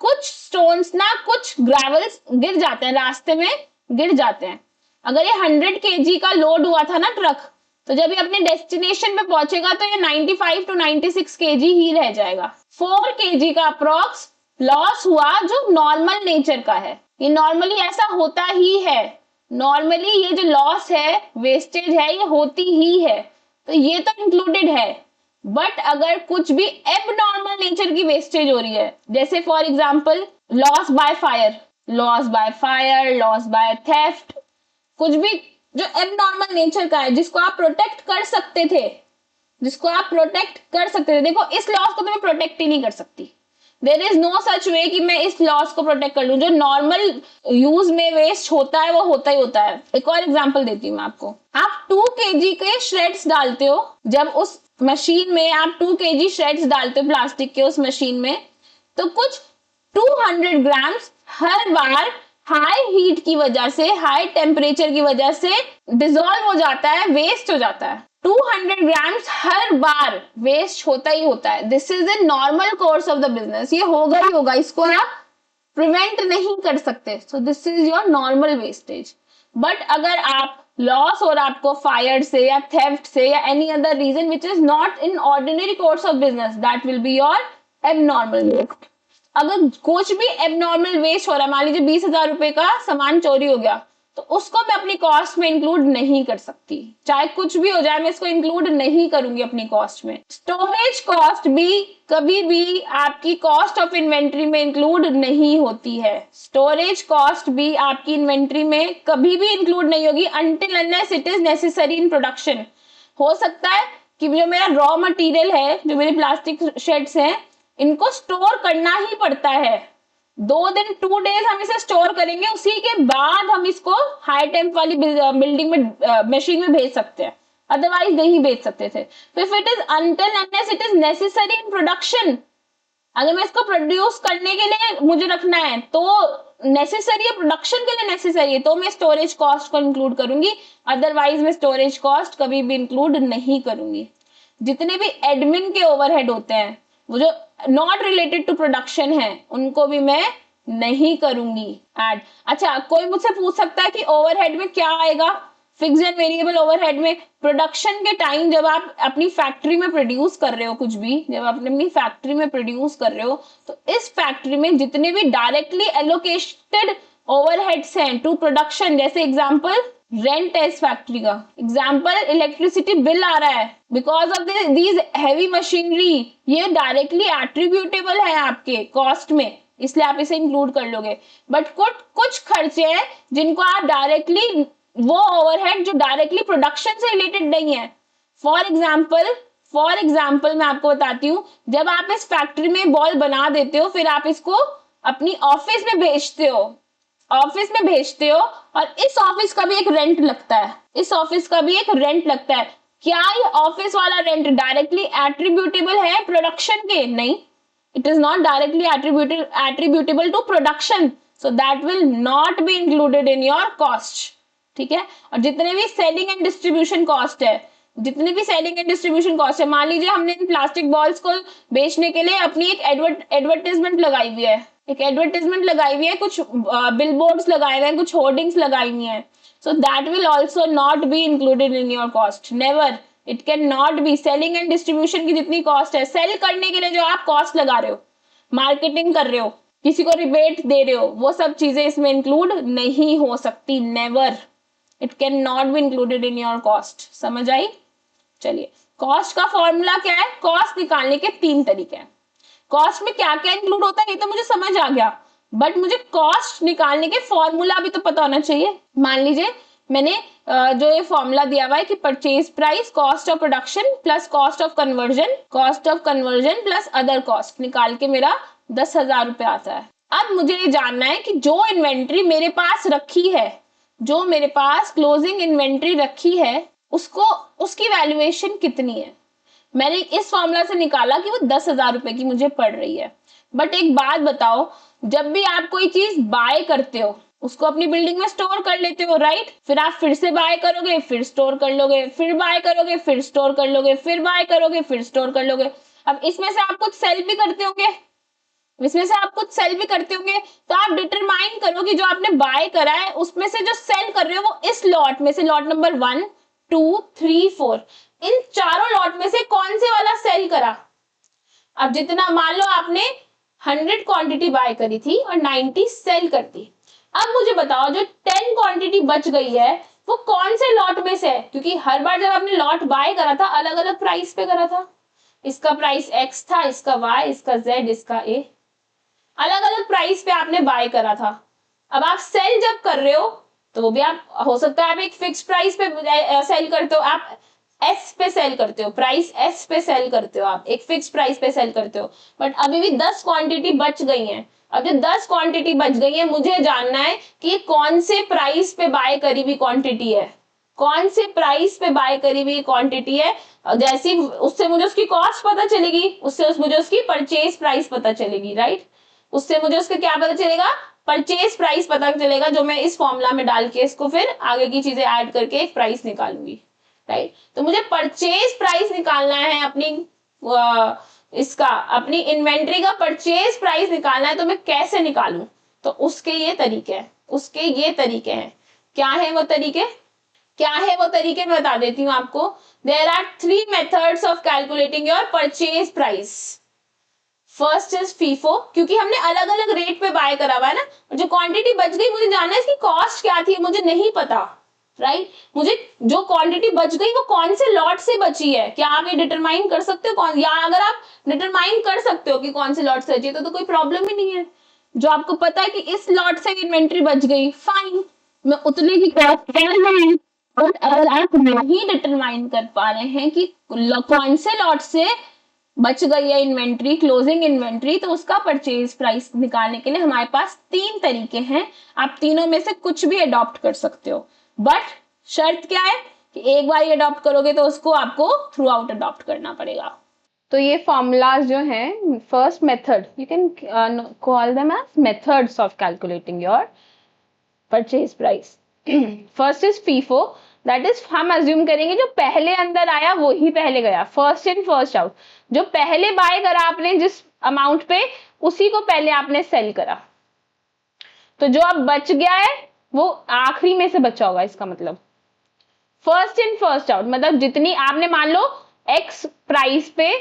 कुछ स्टोन्स ना, कुछ ग्रेवल्स गिर जाते हैं, रास्ते में गिर जाते हैं। अगर ये 100 kg का लोड हुआ था ना ट्रक, तो जब ये अपने डेस्टिनेशन पे पहुंचेगा तो ये 95 to 96 kg ही रह जाएगा। 4 kg का अप्रॉक्स लॉस हुआ जो नॉर्मल नेचर का है, ये नॉर्मली ऐसा होता ही है, नॉर्मली ये जो लॉस है, वेस्टेज है, ये होती ही है, तो ये तो इंक्लूडेड है। बट अगर कुछ भी एबनॉर्मल नेचर की वेस्टेज हो रही है, जैसे for example loss by fire, loss by theft, कुछ भी जो एबनॉर्मल नेचर का है, जिसको आप प्रोटेक्ट कर सकते थे, देखो इस लॉस को तो मैं प्रोटेक्ट ही नहीं कर सकती, देयर इज नो सच वे कि मैं इस लॉस को प्रोटेक्ट कर लूं। जो नॉर्मल यूज में वेस्ट होता है वो होता ही होता है। एक और एग्जांपल देती हूँ मैं आपको, आप 2 kg के श्रेड्स डालते हो, जब उस मशीन में आप 2 kg श्रेड्स डालते हो प्लास्टिक के उस मशीन में, तो कुछ 200 ग्राम्स हर बार हाई हीट की वजह से, हाई टेम्परेचर की वजह से डिसॉल्व हो जाता है, वेस्ट हो जाता है। 200 ग्राम्स हर बार वेस्ट होता ही होता है। This is a normal course of the business, ये होगा ही होगा, इसको आप प्रिवेंट नहीं कर सकते। So this is your normal wastage. But अगर आप लॉस और आपको फायर से या थेफ्ट से या any other reason which is not in ordinary course of business, that will be your abnormal waste. अगर कुछ भी एबनॉर्मल वेस्ट हो रहा है, मान लीजिए 20,000 रुपए का सामान चोरी हो गया, तो उसको मैं अपनी कॉस्ट में इंक्लूड नहीं कर सकती, चाहे कुछ भी हो जाए, मैं इसको इंक्लूड नहीं करूंगी अपनी कॉस्ट में। स्टोरेज कॉस्ट भी कभी भी आपकी कॉस्ट ऑफ इन्वेंट्री में इंक्लूड नहीं होती है। स्टोरेज कॉस्ट भी आपकी इन्वेंट्री में कभी भी इंक्लूड नहीं होगी until unless it is necessary in production. हो सकता है कि जो मेरा रॉ मटेरियल है, जो मेरे प्लास्टिक शेड्स हैं, इनको स्टोर करना ही पड़ता है, 2 दिन 2 डेज हम इसे स्टोर करेंगे, उसी के बाद हम इसको हाई टेम्प वाली बिल्डिंग में मशीन में भेज सकते हैं, अदरवाइज नहीं भेज सकते थे। तो if it is until unless it is necessary in production, अगर मैं इसको प्रोड्यूस करने के लिए मुझे रखना है तो नेसेसरी है, प्रोडक्शन के लिए नेसेसरी है, तो मैं स्टोरेज कॉस्ट को इंक्लूड करूंगी, अदरवाइज मैं स्टोरेज कॉस्ट कभी भी इंक्लूड नहीं करूंगी। जितने भी एडमिन के ओवरहेड होते हैं, वो जो नॉट रिलेटेड टू प्रोडक्शन है, उनको भी मैं नहीं करूंगी ऐड। अच्छा, कोई मुझसे पूछ सकता है कि ओवरहेड में क्या आएगा? फिक्स्ड एंड वेरिएबल ओवरहेड में प्रोडक्शन के टाइम जब आप अपनी फैक्ट्री में प्रोड्यूस कर रहे हो, कुछ भी जब आप अपनी फैक्ट्री में प्रोड्यूस कर रहे हो, तो इस फैक्ट्री में जितने भी डायरेक्टली एलोकेटेड ओवरहेड्स हैं टू प्रोडक्शन, जैसे एग्जांपल रेंट है इस फैक्ट्री का, एग्जांपल इलेक्ट्रिसिटी बिल आ रहा है because of these heavy machinery, ये डायरेक्टली एट्रीब्यूटेबल है आपके कॉस्ट में, इसलिए आप इसे इंक्लूड कर लोगे। बट कुछ खर्चे हैं जिनको आप डायरेक्टली, वो ओवरहेड जो डायरेक्टली प्रोडक्शन से रिलेटेड नहीं है। फॉर एग्जाम्पल मैं आपको बताती हूँ, जब आप इस फैक्ट्री में बॉल बना देते हो, फिर आप इसको अपनी ऑफिस में भेजते हो, और इस ऑफिस का भी एक रेंट लगता है, क्या ये ऑफिस वाला रेंट डायरेक्टली एट्रीब्यूटेबल है प्रोडक्शन के? नहीं, it is not directly attributable to production, so that will not be included in your cost। ठीक है, और जितने भी सेलिंग एंड डिस्ट्रीब्यूशन कॉस्ट है, मान लीजिए हमने इन प्लास्टिक बॉल्स को बेचने के लिए अपनी एक एडवर्टाइजमेंट लगाई हुई है, कुछ बिलबोर्ड्स लगाए हुए हैं, कुछ होर्डिंग्स लगाई हुई हैं, so that will also not be included in your cost, never, it can not be। Selling and distribution की जितनी कॉस्ट है, सेल करने के लिए जो आप कॉस्ट लगा रहे हो, मार्केटिंग कर रहे हो, किसी को रिबेट दे रहे हो, वो सब चीजें इसमें इंक्लूड नहीं हो सकती, never, it can not be included in your cost. समझ आई? चलिए, कॉस्ट का फॉर्मूला क्या है? कॉस्ट निकालने के 3 तरीके हैं। कॉस्ट में क्या क्या इंक्लूड होता है ये तो मुझे समझ आ गया, बट मुझे कॉस्ट निकालने के फॉर्मूला भी तो पता होना चाहिए। मान लीजिए मैंने जो ये फॉर्मूला दिया हुआ है कि purchase price, cost of production plus cost of conversion plus other cost निकाल के मेरा 10,000 रुपए आता है। अब मुझे ये जानना है कि जो इन्वेंट्री मेरे पास रखी है, जो मेरे पास क्लोजिंग इन्वेंट्री रखी है, उसकी वैल्यूएशन कितनी है। मैंने इस फॉर्मूला से निकाला कि वो 10,000 रुपए की मुझे पड़ रही है। बट एक बात बताओ, जब भी आप कोई चीज बाय करते हो, उसको अपनी बिल्डिंग में स्टोर कर लेते हो, राइट? फिर आप फिर से बाय करोगे, फिर स्टोर कर लोगे, फिर बाय करोगे, फिर स्टोर कर लोगे, फिर बाय करोगे, फिर स्टोर कर लोगे। अब इसमें से आप कुछ सेल भी करते होंगे, तो आप डिटरमाइन करो कि जो आपने बाय करा है उसमें से जो सेल कर रहे हो, वो इस लॉट में से, लॉट नंबर 1, 2, 3, 4, इन चारों लॉट में से कौन से वाला सेल करा। अब जितना, मान लो आपने 100 क्वांटिटी बाय करी थी और 90 सेल कर दी। अब मुझे बताओ, जो 10 क्वांटिटी बच गई है वो कौन से लॉट में से है? क्योंकि हर बार जब आपने लॉट बाय करा था, अलग अलग प्राइस पे करा था, इसका प्राइस X था, इसका Y, इसका Z, इसका A, अलग अलग प्राइस पे आपने बाय करा था। अब आप सेल जब कर रहे हो, तो वो भी आप, हो सकता है आप एक फिक्स प्राइस पे सेल करते हो, आप S पे सेल करते हो, प्राइस S पे सेल करते हो, आप एक फिक्स प्राइस पे सेल करते हो। बट अभी भी 10 क्वांटिटी बच गई हैं। अब जो 10 क्वांटिटी बच गई है, मुझे जानना है कि कौन से प्राइस पे बाय करी हुई क्वांटिटी है, जैसी उससे मुझे उसकी कॉस्ट पता चलेगी, उससे मुझे उसकी परचेज प्राइस पता चलेगी, राइट? उससे मुझे उसका क्या पता चलेगा? परचेज प्राइस पता चलेगा, जो मैं इस फॉर्मूला में डाल के इसको फिर आगे की चीजें ऐड करके एक प्राइस निकालूंगी, राइट? तो मुझे परचेज प्राइस निकालना है, अपनी इन्वेंट्री का परचेज प्राइस निकालना है। तो मैं कैसे निकालूं? तो उसके ये तरीके हैं। क्या है वो तरीके मैं बता देती हूँ आपको। There are 3 methods of calculating your purchase price. First is FIFO, क्योंकि हमने अलग अलग रेट पे बाय करा हुआ है ना, और जो क्वांटिटी बच गई, मुझे जानना है इसकी कॉस्ट क्या थी, मुझे नहीं पता, राइट? मुझे जो क्वांटिटी बच गई वो कौन से लॉट से बची है, क्या आप ये डिटरमाइन कर सकते हो? या अगर आप डिटरमाइन कर सकते हो कि कौन से लॉट से बची है, तो कोई प्रॉब्लम ही नहीं है। जो आपको पता है कि इस लॉट से इन्वेंट्री बच गई, फाइन, मैं उतने की कॉस्ट कर रही हूं। और अगर आप नहीं डिटरमाइन कर पा रहे हैं कि कौन से लॉट से बच गई है इन्वेंट्री, क्लोजिंग इन्वेंट्री, तो उसका परचेज प्राइस निकालने के लिए हमारे पास 3 तरीके हैं। आप तीनों में से कुछ भी अडॉप्ट कर सकते हो, बट शर्त क्या है कि एक बार ये अडॉप्ट करोगे तो उसको आपको थ्रू आउट अडॉप्ट करना पड़ेगा। तो ये फॉर्मूलाज जो हैं, first method, you can call them as methods of calculating your purchase price. First is FIFO, that is, हम अज्यूम करेंगे जो पहले अंदर आया वो ही पहले गया, फर्स्ट इन फर्स्ट आउट। जो पहले बाय करा आपने जिस अमाउंट पे, उसी को पहले आपने सेल करा, तो जो अब बच गया है वो आखिरी में से बचा होगा, इसका मतलब फर्स्ट इन फर्स्ट आउट, मतलब जितनी आपने मान लो एक्स प्राइस पे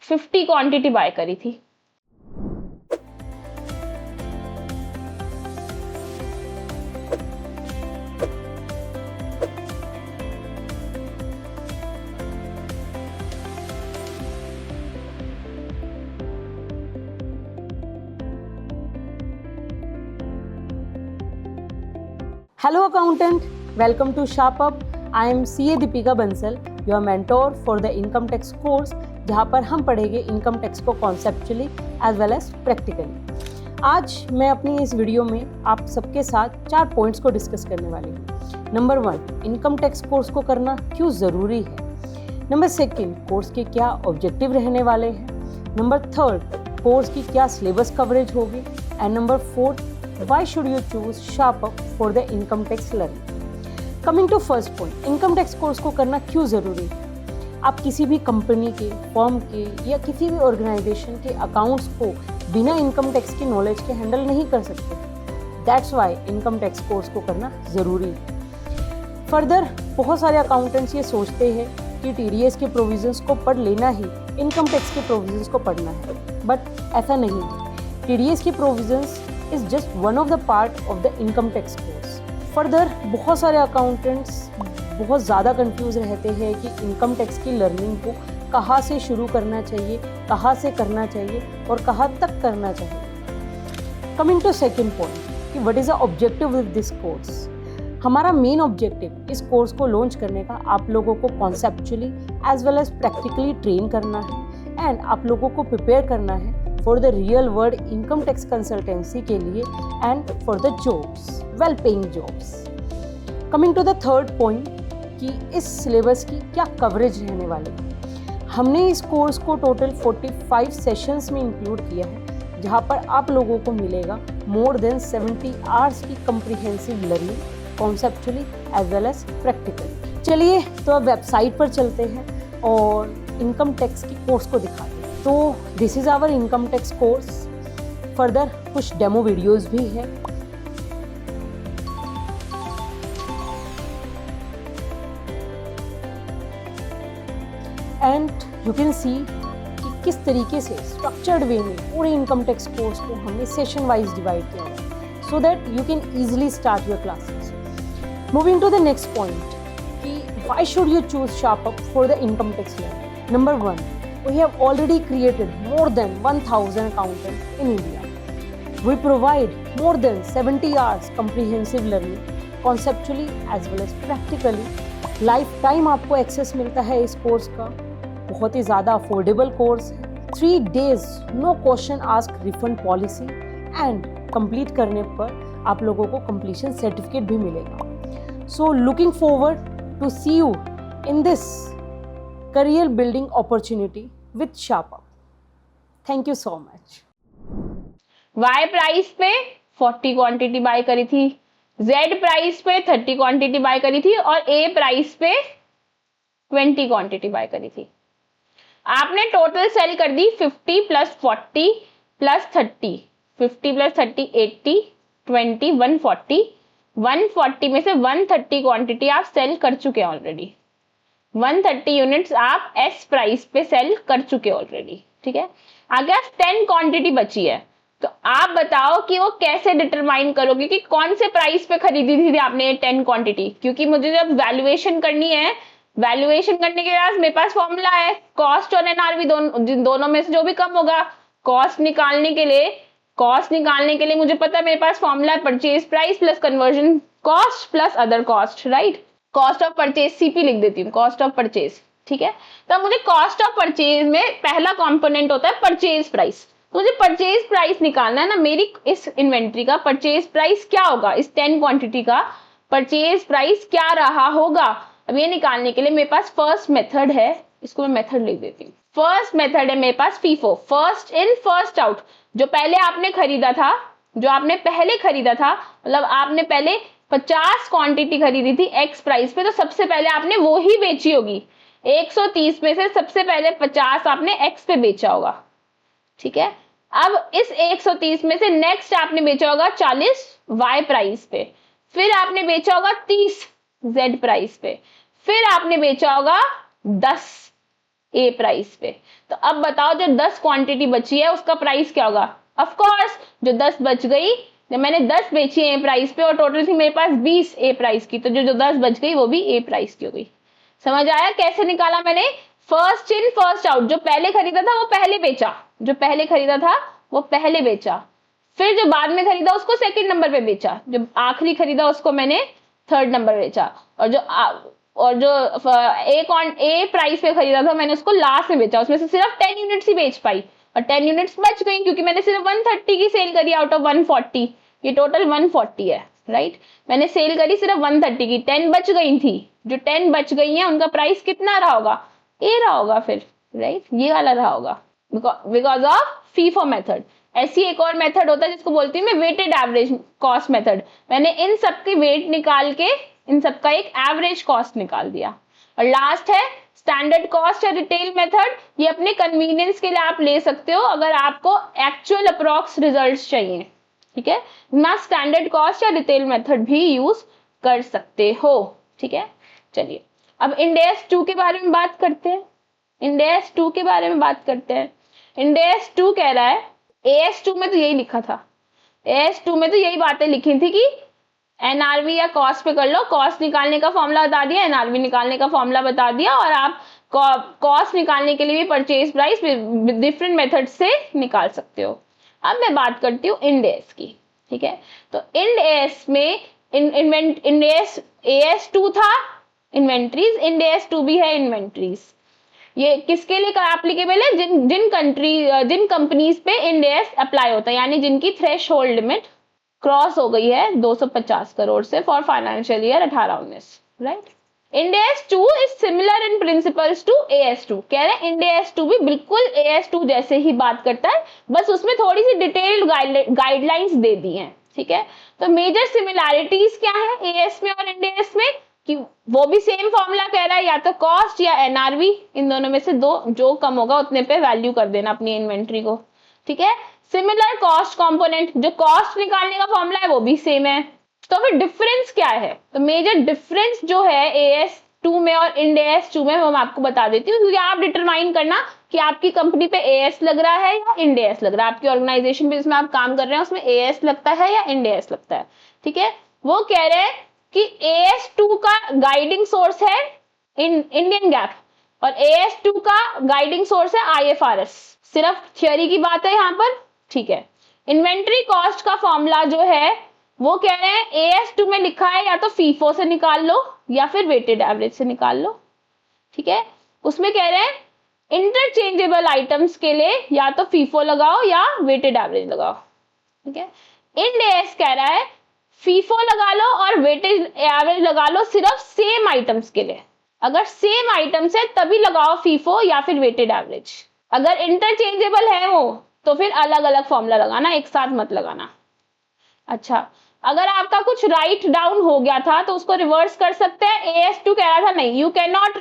50 क्वांटिटी बाय करी थी, Hello accountant, welcome to Sharp Up. I am CA Deepika Bansal, your mentor for the income tax course, जहाँ पर हम पढ़ेंगे इनकम टैक्स को conceptually as well as practically. आज मैं अपनी इस वीडियो में आप सबके साथ 4 पॉइंट्स को डिस्कस करने वाली हूँ। नंबर 1, इनकम टैक्स कोर्स को करना क्यों ज़रूरी है। नंबर 2, कोर्स के क्या ऑब्जेक्टिव रहने वाले हैं। नंबर 3, कोर्स की क्या सिलेबस कवरेज होगी। And number 4, why should you choose Sharp Up for the income tax learning? Coming to first point, income tax course को करना क्यों ज़रूरी है। आप किसी भी कंपनी के, फर्म के या किसी भी ऑर्गेनाइजेशन के अकाउंट्स को बिना इनकम टैक्स की नॉलेज के हैंडल नहीं कर सकते। That's why income tax course को करना ज़रूरी है। फर्दर बहुत सारे अकाउंटेंट्स ये सोचते हैं कि टीडीएस के प्रोविजंस को पढ़ लेना ही इनकम टैक्स के प्रोविजंस को पढ़ना है, बट ऐसा नहीं है। टीडीएस के provisions is just one of the part of the income tax course. Further, बहुत सारे accountants बहुत ज़्यादा कंफ्यूज रहते हैं कि इनकम टैक्स की लर्निंग को कहाँ से शुरू करना चाहिए, कहाँ से करना चाहिए और कहाँ तक करना चाहिए। Coming to second point कि what is the objective with this course? हमारा मेन ऑब्जेक्टिव इस कोर्स को लॉन्च करने का आप लोगों को conceptually as well as practically train करना है एंड आप लोगों को प्रिपेयर करना है for the real world income tax consultancy के लिए and for the jobs, well paying jobs. Coming to the third point कि इस सिलेबस की क्या कवरेज रहने वाली है। हमने इस कोर्स को टोटल 45 सेशंस में इंक्लूड किया है, जहां पर आप लोगों को मिलेगा मोर देन 70 आवर्स की comprehensive learning conceptually as well as practically. चलिए तो अब वेबसाइट पर चलते हैं और इनकम टैक्स की कोर्स को दिखाते हैं। तो this is our income tax course. Further कुछ डेमो वीडियोस भी है। एंड यू कैन सी कि किस तरीके से स्ट्रक्चर्ड वे में पूरे इनकम टैक्स कोर्स को हमने सेशन वाइज डिवाइड किया है so that you can easily start your classes. Moving to the next point कि why should you choose SharpUp for the income tax learning. Number 1, we have already created more than 1000 accountants in India. We provide more than 70 hours comprehensive learning conceptually as well as practically. Lifetime आपको access मिलता है इस course का। बहुत ही ज़्यादा affordable course है। 3 days no question ask refund policy and complete करने पर आप लोगों को कंप्लीशन सर्टिफिकेट भी मिलेगा। So looking forward to see you in this career building opportunity with Sharp Up. Thank you so much. Y price पे 40 quantity bye करी थी, Z प्राइस पे 30 क्वांटिटी बाय करी थी और A प्राइस पे 20 क्वांटिटी बाय करी थी। आपने टोटल सेल कर दी 50 प्लस 40 प्लस 30, 50 प्लस 30 80, 20 140, 140 में से 130 क्वांटिटी आप सेल कर चुके हैं ऑलरेडी। 130 यूनिट्स आप एस प्राइस पे सेल कर चुके ऑलरेडी, ठीक है। आगे 10 क्वांटिटी बची है, तो आप बताओ कि वो कैसे डिटरमाइन करोगे कि कौन से प्राइस पे खरीदी थी आपने 10 क्वांटिटी। क्योंकि मुझे जब वैल्यूएशन करनी है, वैल्यूएशन करने के बाद मेरे पास फॉर्मूला है, कॉस्ट और एनआरवी दोनों में से जो भी कम होगा। कॉस्ट निकालने के लिए मुझे पता है मेरे पास फॉर्मूला है purchase price plus conversion cost plus other cost, right. Cost of purchase CP लिख देती हूँ, कॉस्ट ऑफ परचेज, ठीक है। तो मुझे कॉस्ट ऑफ परचेज में पहला कंपोनेंट होता है परचेज प्राइस। मुझे परचेज प्राइस निकालना है ना, मेरी इस इन्वेंट्री का परचेज प्राइस क्या होगा, इस 10 क्वांटिटी का परचेज प्राइस क्या रहा होगा। अब ये निकालने के लिए मेरे पास फर्स्ट मेथड है, इसको मैं मेथड लिख देती हूँ। फर्स्ट मेथड है मेरे पास FIFO, first in first out. जो पहले आपने खरीदा था, मतलब आपने पहले 50 क्वांटिटी खरीदी थी एक्स प्राइस पे, तो सबसे पहले आपने वो ही बेची होगी। 130 में से सबसे पहले 50 आपने एक्स पे बेचा होगा, ठीक है। अब इस 130 में से नेक्स्ट आपने बेचा होगा 40 वाई प्राइस पे, फिर आपने बेचा होगा 30 जेड प्राइस पे, फिर आपने बेचा होगा 10 ए प्राइस पे। तो अब बताओ जो 10 क्वांटिटी बची है उसका प्राइस क्या होगा? ऑफ कोर्स जो 10 बच गई, जब मैंने 10 बेची ए प्राइस पे और टोटल थी मेरे पास 20 ए प्राइस की, तो जो 10 बच गई वो भी ए प्राइस की हो गई। समझ आया कैसे निकाला मैंने? फर्स्ट इन फर्स्ट आउट, जो पहले खरीदा था वो पहले बेचा, जो पहले खरीदा था वो पहले बेचा, फिर जो बाद में खरीदा उसको सेकंड नंबर पे बेचा, जो आखिरी खरीदा उसको मैंने थर्ड नंबर बेचा, और जो ए प्राइस पे खरीदा था मैंने उसको लास्ट में बेचा। उसमें से सिर्फ 10 यूनिट्स ही बेच पाई और 10 यूनिट्स बच गई क्योंकि मैंने सिर्फ 130 की सेल करी आउट ऑफ 140। ये टोटल 140 है, राइट? मैंने सेल करी सिर्फ 130 की, 10 बच गई थी, जो 10 बच गई है उनका प्राइस कितना रहा होगा? ए रहा होगा फिर, राइट? ये वाला रहा होगा बिकॉज ऑफ फीफो मेथड। ऐसी एक और मेथड होता है जिसको बोलती हूँ मैं वेटेड एवरेज कॉस्ट मेथड। मैंने इन सबके वेट निकाल के इन सबका एक एवरेज कॉस्ट निकाल दिया। और लास्ट है स्टैंडर्ड कॉस्ट या रिटेल मेथड। ये अपने कन्वीनियंस के लिए आप ले सकते हो अगर आपको एक्चुअल अप्रॉक्स रिजल्ट्स चाहिए, ठीक है? ना स्टैंडर्ड कॉस्ट या रिटेल मेथड भी यूज कर सकते हो, ठीक है? चलिए अब इंड एस 2 के बारे में बात करते हैं। इंड एस 2 के बारे में बात करते हैं। इंड एस 2 कह रहा है, AS2 में तो यही लिखा था, AS2 में तो यही बातें लिखी थी कि एनआरवी या कॉस्ट पे कर लो, कॉस्ट निकालने का फॉर्मूला बता दिया, एनआरवी निकालने का फॉर्मूला बता दिया, और आप कॉस्ट निकालने के लिए भी परचेज प्राइस डिफरेंट मेथड से निकाल सकते हो। अब मैं बात करती हूँ इंड एस की, ठीक है? तो इंड एस में इंड एस AS2 था इन्वेंट्रीज, इंड एस 2 भी है इन्वेंट्रीज। ये किसके लिए एप्लीकेबल है? जिन कंपनीज पे इंड एस अप्लाई होता है, यानी जिनकी थ्रेशोल्ड लिमिट क्रॉस हो गई है 250 करोड़ से for financial year 18-19, right? Ind AS 2 is similar in principles to AS2। कह रहे हैं इंड एस 2 भी बिल्कुल AS2 जैसे ही बात करता है, बस उसमें थोड़ी सी डिटेल्ड गाइडलाइंस दे दी हैं, ठीक है? तो मेजर सिमिलैरिटीज क्या है AS में और इंड एस में? कि वो भी सेम फॉर्मूला कह रहा है, या तो कॉस्ट या एनआरवी, इन दोनों में से दो जो कम होगा उतने पे वैल्यू कर देना अपनी इन्वेंट्री को, ठीक है? सिमिलर कॉस्ट कंपोनेंट, जो कॉस्ट निकालने का फॉर्मूला है वो भी सेम है। तो फिर डिफरेंस क्या है? तो मेजर डिफरेंस जो है AS2 में और इंड AS2 में वो मैं आपको बता देती हूँ, क्योंकि आप डिटरमाइन करना कि आपकी कंपनी पे AS लग रहा है या इंड AS लग रहा है, आपकी ऑर्गेनाइजेशन पे जिसमें आप काम कर रहे हैं उसमें AS लगता है या इंड AS लगता है, ठीक है? वो कह रहे हैं कि AS2 का गाइडिंग सोर्स है इंडियन गैप और AS2 का गाइडिंग सोर्स है IFRS। सिर्फ थियोरी की बात है यहाँ पर, ठीक है? इन्वेंट्री कॉस्ट का फॉर्मूला जो है वो कह रहे हैं AS2 में लिखा है या तो फीफो से निकाल लो या फिर वेटेड एवरेज से निकाल लो, ठीक है? उसमें कह रहे हैं इंटरचेंजेबल आइटम्स के लिए या तो फीफो लगाओ या वेटेड एवरेज लगाओ, ठीक है? इंड AS कह रहा है फीफो लगा लो और वेटेज एवरेज लगा लो सिर्फ सेम आइटम्स के लिए। अगर सेम आइटम्स है तभी लगाओ फीफो या फिर वेटेड एवरेज। अगर इंटरचेंजेबल है वो तो फिर अलग अलग फॉर्मूला लगाना, एक साथ मत लगाना। अच्छा, अगर आपका कुछ राइट डाउन हो गया था तो उसको रिवर्स कर सकते हैं। AS2 कह रहा था नहीं, you can not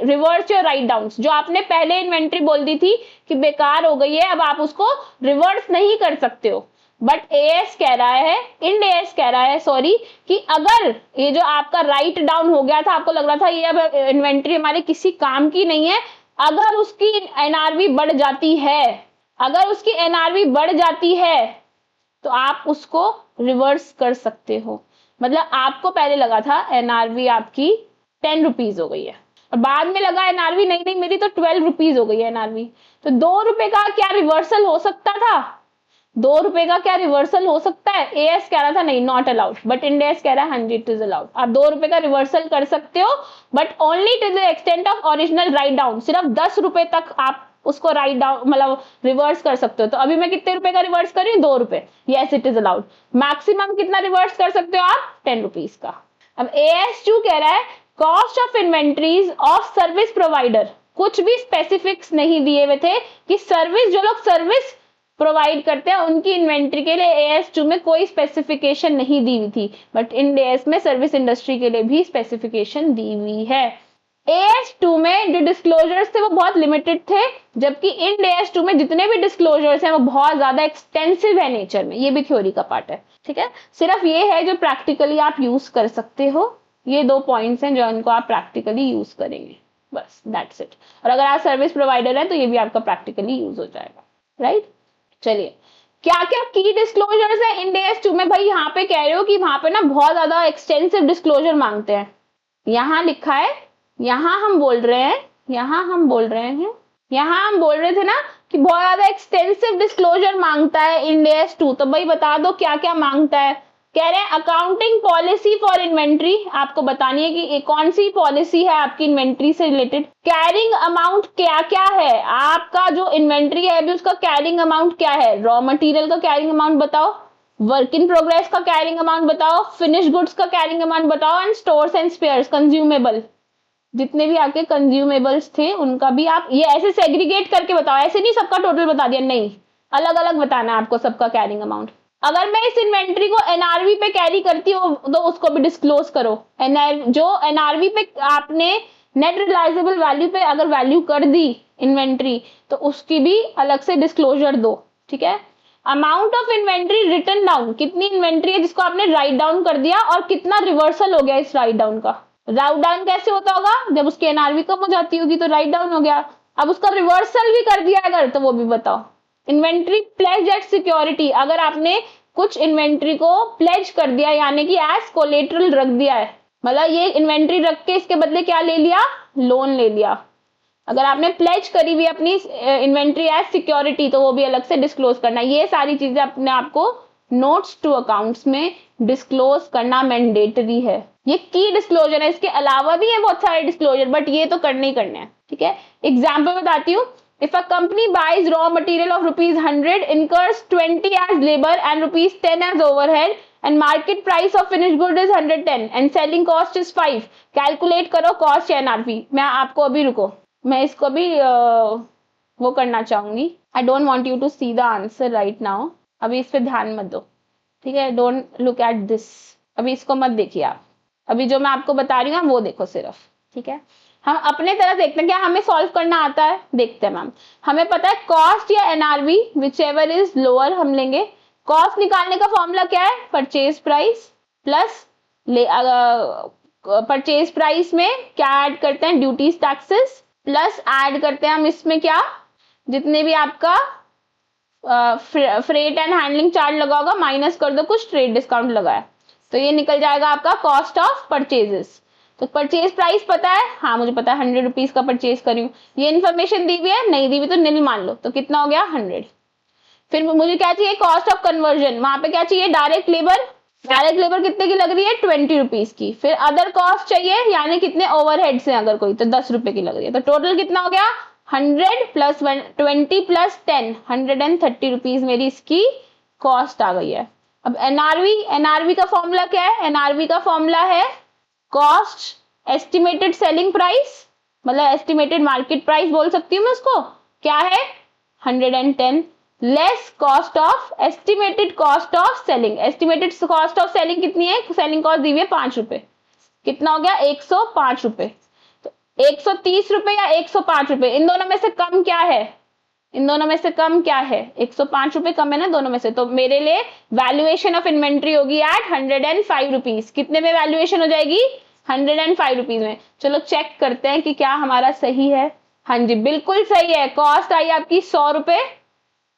reverse your write down. जो आपने पहले इन्वेंट्री बोल दी थी कि बेकार हो गई है, अब आप उसको रिवर्स नहीं कर सकते हो। बट AS कह रहा है, इंड AS कह रहा है सॉरी, कि अगर ये जो आपका राइट डाउन हो गया था, आपको लग रहा था ये अब इन्वेंट्री हमारे किसी काम की नहीं है, अगर उसकी एनआरवी बढ़ जाती है, अगर उसकी एनआरवी बढ़ जाती है तो आप उसको रिवर्स कर सकते हो। मतलब आपको पहले लगा था एनआरवी आपकी 10 रुपीज हो गई है और बाद में लगा एनआरवी नहीं मेरी तो 12 रुपीज हो गई है एनआरवी, तो 2 रुपए का क्या रिवर्सल हो सकता था? 2 रुपए का क्या रिवर्सल हो सकता है? AS कह रहा था नहीं, not allowed, but Ind AS कह रहा है 100 इट इज अलाउड। आप 2 रुपए का रिवर्सल कर सकते हो, but only to the extent of original write down. सिर्फ 10 रुपए तक आप उसको राइट डाउन मतलब रिवर्स कर सकते हो। तो अभी मैं कितने रुपए का रिवर्स कर रही हूँ? 2 रुपए, yes it is allowed. Maximum कितना रिवर्स कर सकते हो आप? 10 रुपीज का। अब AS2 कह रहा है cost of inventories of service provider, कुछ भी स्पेसिफिक्स नहीं दिए हुए थे कि सर्विस, जो लोग सर्विस प्रोवाइड करते हैं उनकी इन्वेंट्री के लिए AS2 में कोई स्पेसिफिकेशन नहीं दी हुई थी, बट इंड AS में सर्विस इंडस्ट्री के लिए भी स्पेसिफिकेशन दी हुई है। AS2 में जो डिस्क्लोजर्स थे वो बहुत लिमिटेड थे, जबकि इंड AS2 में जितने भी डिस्क्लोजर्स हैं वो बहुत ज्यादा एक्सटेंसिव है नेचर में। ये भी थ्योरी का पार्ट है, ठीक है। सिर्फ ये है जो प्रैक्टिकली आप यूज कर सकते हो, ये 2 पॉइंट्स हैं जो इनको आप प्रैक्टिकली यूज करेंगे, बस दैट्स इट। और अगर आप सर्विस प्रोवाइडर है तो ये भी आपका प्रैक्टिकली यूज हो जाएगा, राइट। चलिए, क्या क्या की डिस्क्लोजर्स है इंड AS2 में? भाई यहाँ पे कह रहे हो कि वहां पे ना बहुत ज्यादा एक्सटेंसिव डिस्क्लोजर मांगते हैं, यहाँ लिखा है, यहाँ हम बोल रहे हैं, यहाँ हम बोल रहे थे ना कि बहुत ज्यादा एक्सटेंसिव डिस्क्लोजर मांगता है इंड AS2। तो भाई बता दो क्या क्या मांगता है। कह रहे हैं अकाउंटिंग पॉलिसी फॉर इन्वेंट्री, आपको बतानी है कि कौन सी पॉलिसी है आपकी इन्वेंट्री से रिलेटेड। कैरिंग अमाउंट क्या क्या है, आपका जो इन्वेंट्री है अभी उसका कैरिंग अमाउंट क्या है। रॉ मटेरियल का कैरिंग अमाउंट बताओ, वर्क इन प्रोग्रेस का कैरिंग अमाउंट बताओ, फिनिश गुड्स का कैरिंग अमाउंट बताओ, and stores and spheres, consumable, जितने भी आपके कंज्यूमेबल्स थे उनका भी आप ये ऐसे सेग्रीगेट करके बताओ, ऐसे नहीं सबका टोटल बता दिया, नहीं, अलग अलग बताना है आपको सबका कैरिंग अमाउंट। अगर मैं इस इन्वेंट्री को एनआरवी पे कैरी करती हूँ तो उसको भी डिस्क्लोज करो। जो एनआरवी पे आपने नेट रियलाइजेबल वैल्यू पे अगर वैल्यू कर दी इन्वेंट्री तो उसकी भी अलग से डिस्क्लोजर दो, ठीक है। Amount of inventory written down, कितनी इन्वेंट्री है जिसको आपने राइट डाउन कर दिया और कितना रिवर्सल हो गया इस राइट डाउन का। राइट डाउन कैसे होता होगा, जब उसकी एनआरवी कम हो जाती होगी तो राइट डाउन हो गया। अब उसका रिवर्सल भी कर दिया अगर तो वो भी बताओ। इन्वेंट्री प्लेज एट सिक्योरिटी, अगर आपने कुछ इन्वेंट्री को प्लेज कर दिया यानी कि एज कोलेटरल रख दिया है, मतलब ये इन्वेंट्री रख के इसके बदले क्या ले लिया, लोन ले लिया। अगर आपने प्लेज करी हुई अपनी इन्वेंट्री एज सिक्योरिटी तो वो भी अलग से डिस्क्लोज करना। ये सारी चीजें अपने आपको नोट्स टू अकाउंट्स में डिस्क्लोज करना मैंडेटरी है। ये की डिस्क्लोजर है, इसके अलावा भी है बहुत सारे डिस्क्लोजर, बट ये तो करने ही करने हैं, ठीक है। एग्जाम्पल बताती हूँ। If a company buys raw material of rupees 100, incurs 20 as labor and rupees 10 as overhead, and market price of finished good is 110 and selling cost is 5, calculate करो cost NRV। मैं आपको अभी रुको, मैं इसको भी वो करना चाहूंगी। I don't want you to see the answer right now, अभी इस पे ध्यान मत दो, ठीक है। Don't look at this, अभी इसको मत देखिए आप, अभी जो मैं आपको बता रही हूँ वो देखो सिर्फ, ठीक है। हम अपने तरह देखते हैं, क्या हमें सॉल्व करना आता है, देखते हैं मैम। हमें पता है कॉस्ट या NRV which ever is lower हम लेंगे। कॉस्ट निकालने का फॉर्मूला क्या है, purchase price plus purchase price में क्या ऐड करते हैं, ड्यूटीज टैक्सेस, प्लस ऐड करते हैं हम इसमें क्या, जितने भी आपका फ्रेट एंड हैंडलिंग चार्ज लगा होगा माइनस कर दो कुछ ट्रेड डिस्काउंट लगाया, तो ये निकल जाएगा आपका कॉस्ट ऑफ परचेजेस। तो परचेज प्राइस पता है, हाँ मुझे पता है 100 रुपीज का परचेज करी हूँ। ये इन्फॉर्मेशन दी हुई है, नहीं दी हुई तो नील मान लो, तो कितना हो गया 100। फिर मुझे क्या चाहिए, कॉस्ट ऑफ कन्वर्जन, वहां पे क्या चाहिए, डायरेक्ट लेबर। डायरेक्ट लेबर कितने की लग रही है, 20 रुपीज की। फिर अदर कॉस्ट चाहिए यानी कितने ओवरहेड्स हैं अगर कोई, तो 10 रुपए की लग रही है। तो टोटल कितना हो गया 100 प्लस 20 प्लस 10, 130 रुपीज मेरी इसकी कॉस्ट आ गई है। अब एनआरवी का फॉर्मूला क्या है, एनआरवी का फॉर्मूला है कॉस्ट एस्टिमेटेड सेलिंग प्राइस, मतलब एस्टिमेटेड मार्केट प्राइस बोल सकती हूँ मैं उसको, क्या है 110 less cost of estimated cost of selling. Estimated cost of selling कितनी है, सेलिंग कॉस्ट दी हुई है 5 रुपए, कितना हो गया 105 रुपए। तो 130 रुपए या 105 रुपए, इन दोनों में से कम क्या है, इन दोनों में से कम क्या है, 105 रुपए कम है ना दोनों में से। तो मेरे लिए वैल्यूएशन ऑफ इन्वेंट्री होगी एट 105 रुपीज। कितने में वैल्यूएशन हो जाएगी, 105 रुपीज में। चलो चेक करते हैं कि क्या हमारा सही है। हाँ जी बिल्कुल सही है। कॉस्ट आई आपकी 100 रुपए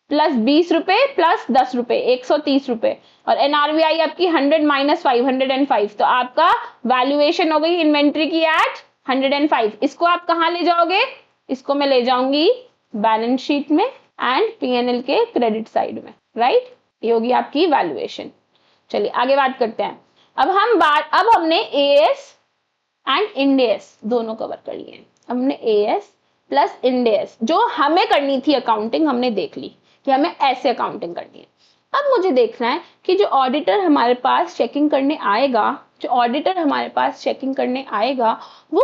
प्लस 20 रुपए प्लस 10 रुपए 130 रुपए, और एनआरवी आई आपकी 100 माइनस 5 105। तो आपका वैल्यूएशन हो गई इन्वेंट्री की एट 105। इसको आप कहाँ ले जाओगे, इसको मैं ले जाऊंगी बैलेंस शीट में एंड पीएनएल के क्रेडिट साइड में, राइट। ये होगी आपकी वैल्यूएशन। चलिए आगे बात करते हैं। अब हमने एएस एंड इंड एस दोनों कवर कर लिए हैं। हमने एएस प्लस इंड एस जो हमें करनी थी अकाउंटिंग, हमने देख ली कि हमें ऐसे अकाउंटिंग करनी है। अब मुझे देखना है कि जो ऑडिटर हमारे पास चेकिंग करने आएगा, वो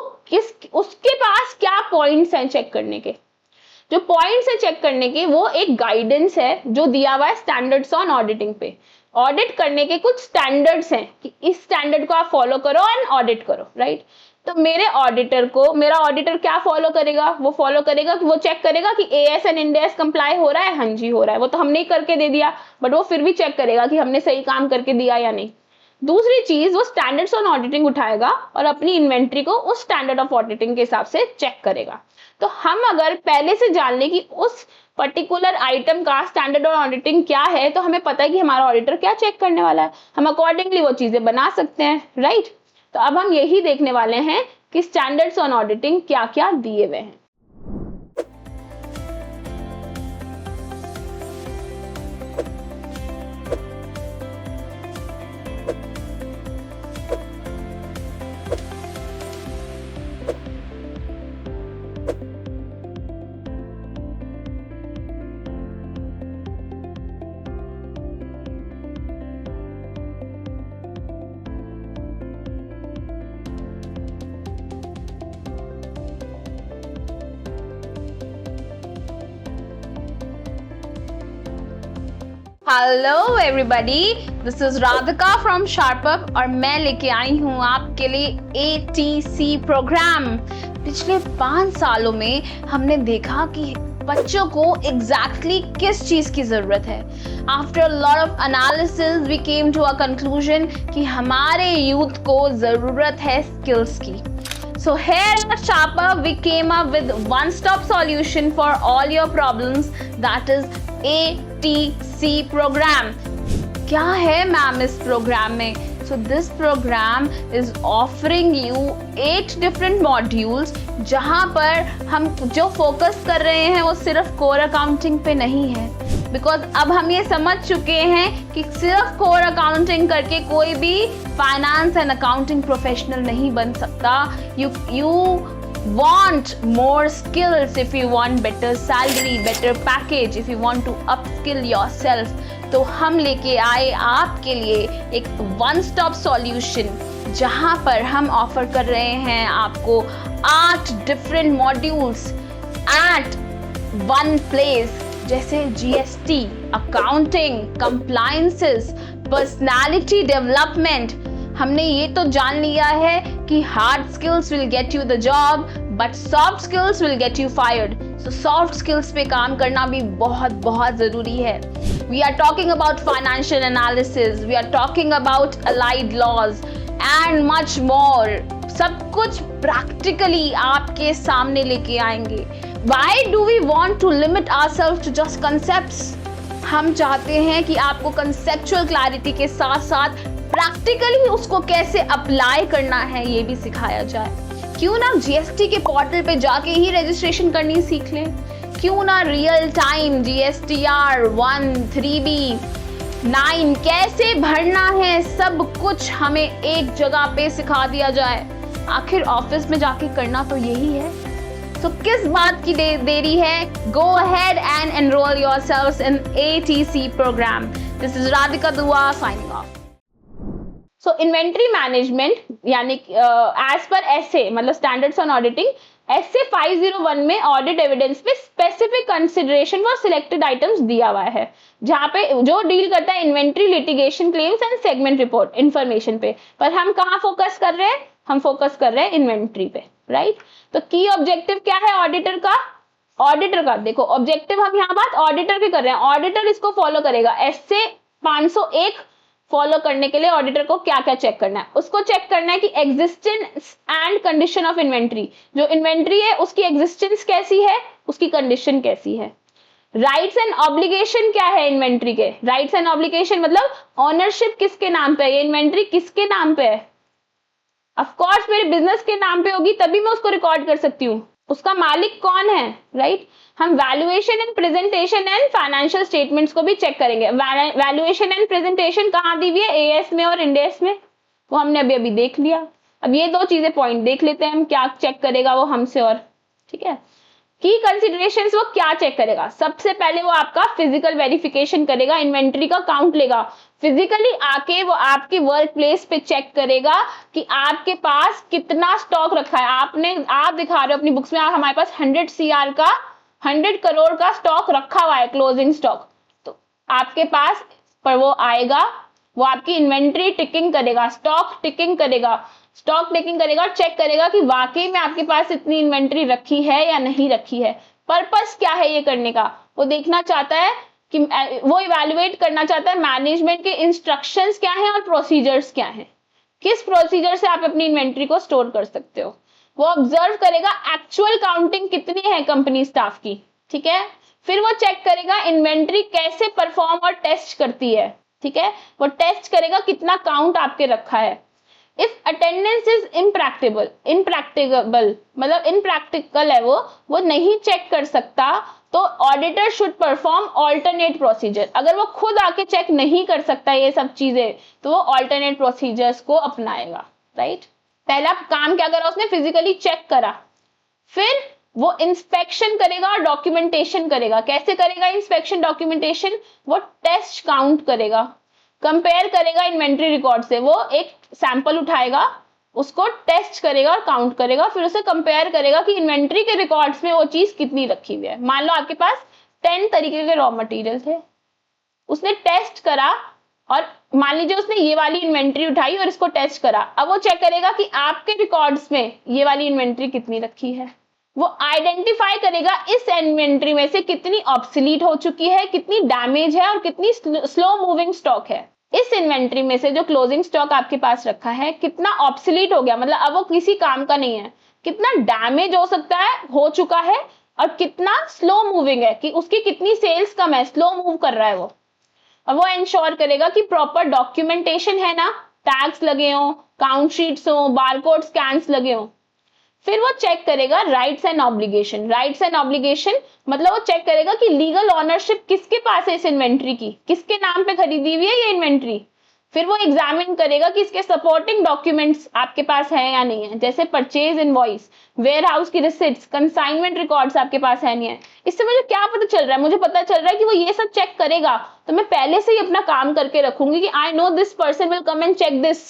उसके पास क्या पॉइंट्स हैं चेक करने के। जो पॉइंट्स है चेक करने के, वो एक गाइडेंस है जो दिया हुआ है स्टैंडर्ड्स ऑन ऑडिटिंग पे। ऑडिट करने के कुछ स्टैंडर्ड्स हैं कि इस स्टैंडर्ड को आप फॉलो करो एंड ऑडिट करो, राइट? तो मेरा ऑडिटर क्या फॉलो करेगा? वो फॉलो करेगा कि वो चेक करेगा कि as and end S comply हो रहा है। हाँ जी हो रहा है, वो तो हमने ही करके दे दिया, बट वो फिर भी चेक करेगा कि हमने सही काम करके दिया या नहीं। दूसरी चीज, वो स्टैंडर्ड्स ऑन ऑडिटिंग उठाएगा और अपनी इन्वेंट्री को उस स्टैंडर्ड ऑफ ऑडिटिंग के हिसाब से चेक करेगा। तो हम अगर पहले से जान लें कि उस पर्टिकुलर आइटम का स्टैंडर्ड ऑन ऑडिटिंग क्या है, तो हमें पता है कि हमारा ऑडिटर क्या चेक करने वाला है, हम अकॉर्डिंगली वो चीजें बना सकते हैं, राइट? तो अब हम यही देखने वाले हैं कि स्टैंडर्ड्स ऑन ऑडिटिंग क्या क्या दिए हुए हैं। Hello everybody, this is Radhika from SharpUp और मैं लेके आई हूँ आपके लिए एटीसी प्रोग्राम। पिछले 5 सालों में हमने देखा कि बच्चों को एग्जैक्टली किस चीज की जरूरत है। After a lot of analysis we came to a conclusion कि हमारे यूथ को जरूरत है स्किल्स की। So here at Sharper we came up with one-stop solution for all your problems, that is ATC program. क्या है मैम इस programme में? So this program is offering you 8 different modules, जहाँ पर हम जो फोकस कर रहे हैं वो सिर्फ कोर अकाउंटिंग पे नहीं है, बिकॉज अब हम ये समझ चुके हैं कि सिर्फ कोर अकाउंटिंग करके कोई भी फाइनेंस एंड अकाउंटिंग प्रोफेशनल नहीं बन सकता। You want more skills, if you want better salary, better package, if you want to upskill yourself, तो हम लेके आए आपके लिए एक वन स्टॉप सॉल्यूशन, जहां पर हम ऑफर कर रहे हैं आपको 8 different modules at one place, जैसे GST, accounting, compliances, personality development. हमने ये तो जान लिया है कि hard skills will get you the job but soft skills will get you fired. So soft skills पे काम करना भी बहुत बहुत जरूरी है। We are talking about financial analysis, we are talking about allied laws and much more. सब कुछ प्रैक्टिकली आपके सामने लेके आएंगे। Why do we want to limit ourselves to just concepts? हम चाहते हैं कि आपको conceptual clarity के साथ साथ प्रैक्टिकली उसको कैसे अप्लाई करना है ये भी सिखाया जाए। क्यों ना जीएसटी के पोर्टल पे जाके ही रजिस्ट्रेशन करनी सीख लें? क्यों ना रियल टाइम जीएसटीआर 1, 3B, 9 कैसे भरना है, सब कुछ हमें एक जगह पे सिखा दिया जाए। आखिर ऑफिस में जाके करना तो यही है। तो किस बात की देरी है? Go ahead and enroll yourselves in ATC program. This is Radhika Dua signing off. So inventory management यानी as per SA मतलब standards on auditing, SA 501 में audit evidence पे specific consideration for selected items दिया हुआ है, जहाँ पे जो डील करता है inventory litigation claims and segment report information पे। पर हम कहाँ फोकस कर रहे हैं? हम फोकस कर रहे हैं इन्वेंट्री पे, राइट? तो की ऑब्जेक्टिव क्या है ऑडिटर का? ऑडिटर का देखो ऑब्जेक्टिव, हम यहाँ बात ऑडिटर की कर रहे हैं। ऑडिटर इसको फॉलो करेगा। एसए 501 फॉलो करने के लिए ऑडिटर को क्या क्या चेक करना है? उसको चेक करना है कि existence and condition of inventory, जो इन्वेंट्री है उसकी एग्जिस्टेंस कैसी है, उसकी कंडीशन कैसी है। राइट्स एंड ऑब्लिगेशन क्या है इन्वेंट्री के? राइट्स एंड ऑब्लिगेशन मतलब ऑनरशिप किसके नाम पे है, ये इन्वेंट्री किसके नाम पे है? ऑफ कोर्स मेरे बिजनेस के नाम पे होगी तभी मैं उसको रिकॉर्ड कर सकती हूँ। उसका मालिक कौन है, राइट? हम valuation and presentation and financial statements को भी चेक करेंगे। वैल्यूएशन एंड प्रेजेंटेशन कहाँ दी हुई है? एएस में और इंड एस में, वो हमने अभी देख लिया। अब ये 2 चीजें पॉइंट देख लेते हैं हम, क्या चेक करेगा वो हमसे, और ठीक है। की कंसिडरेशंस वो क्या चेक करेगा? सबसे पहले वो आपका फिजिकल वेरिफिकेशन करेगा, इन्वेंट्री का काउंट लेगा, फिजिकली आके वो आपके वर्क प्लेस पे चेक करेगा कि आपके पास कितना स्टॉक रखा है। आप दिखा रहे हो अपनी बुक्स में, हमारे पास 100 करोड़ का स्टॉक रखा हुआ है, क्लोजिंग स्टॉक। तो आपके पास पर वो आएगा, वो आपकी इन्वेंट्री टिकिंग करेगा, स्टॉक टिकिंग करेगा और चेक करेगा कि वाकई में आपके पास इतनी इन्वेंट्री रखी है या नहीं रखी है। पर्पस क्या है ये करने का? वो देखना चाहता है कि वो इवैल्यूएट करना चाहता है मैनेजमेंट के इंस्ट्रक्शंस क्या हैं और प्रोसीजर्स क्या हैं, किस प्रोसीजर से आप अपनी इन्वेंट्री को स्टोर कर सकते हो। वो ऑब्जर्व करेगा एक्चुअल काउंटिंग कितनी है कंपनी स्टाफ की, ठीक है। फिर वो चेक करेगा इन्वेंट्री कैसे परफॉर्म और टेस्ट करती है, ठीक है। वो टेस्ट करेगा कितना काउंट आपके रखा है। इफ अटेंडेंस इज इम्प्रैक्टिकल मतलब इनप्रैक्टिकल है, वो नहीं चेक कर सकता, तो auditor should perform alternate procedure. अगर वो खुद आके चेक नहीं कर सकता ये सब चीजें, तो वो ऑल्टरनेट प्रोसीजर्स को अपनाएगा, राइट। पहला काम क्या करा उसने? फिजिकली चेक करा। फिर वो इंस्पेक्शन करेगा और डॉक्यूमेंटेशन करेगा। कैसे करेगा इंस्पेक्शन डॉक्यूमेंटेशन? वो टेस्ट काउंट करेगा, कंपेयर करेगा इन्वेंट्री रिकॉर्ड से। वो एक सैंपल उठाएगा, उसको टेस्ट करेगा और काउंट करेगा, फिर उसे कंपेयर करेगा कि इन्वेंट्री के रिकॉर्ड्स में वो चीज कितनी रखी हुई है। मान लो आपके पास 10 तरीके के रॉ मटेरियल थे, उसने टेस्ट करा और मान लीजिए उसने ये वाली इन्वेंट्री उठाई और इसको टेस्ट करा। अब वो चेक करेगा कि आपके रिकॉर्ड्स में ये वाली इन्वेंट्री कितनी रखी है। वो आइडेंटिफाई करेगा इस इन्वेंट्री में से कितनी ऑब्सोलीट हो चुकी है, कितनी डैमेज है और कितनी स्लो मूविंग स्टॉक है। इस इन्वेंट्री में से जो क्लोजिंग स्टॉक आपके पास रखा है कितना ऑब्सोलीट हो गया, मतलब अब वो किसी काम का नहीं है, कितना डैमेज हो सकता है, हो चुका है, और कितना स्लो मूविंग है कि उसकी कितनी सेल्स कम है, स्लो मूव कर रहा है वो। और वो इंश्योर करेगा कि प्रॉपर डॉक्यूमेंटेशन है ना, टैग्स लगे हो, काउंट शीट्स हो, बारकोड स्कैन्स लगे हो। फिर वो चेक करेगा rights and obligation. Rights and obligation मतलब वो चेक करेगा कि लीगल ओनरशिप किसके पास है इस इन्वेंट्री की, किसके नाम पे खरीदी हुई है ये इन्वेंट्री। फिर वो एग्जामिन करेगा कि इसके सपोर्टिंग डॉक्यूमेंट्स आपके पास है या नहीं है, जैसे परचेज इनवॉइस, वेयर हाउस की रिसिप्ट्स, कंसाइनमेंट रिकॉर्ड्स आपके पास है नहीं है। इससे मुझे क्या पता चल रहा है? मुझे पता चल रहा है कि वो ये सब चेक करेगा, तो मैं पहले से ही अपना काम करके रखूंगी कि I know this person will come and check this,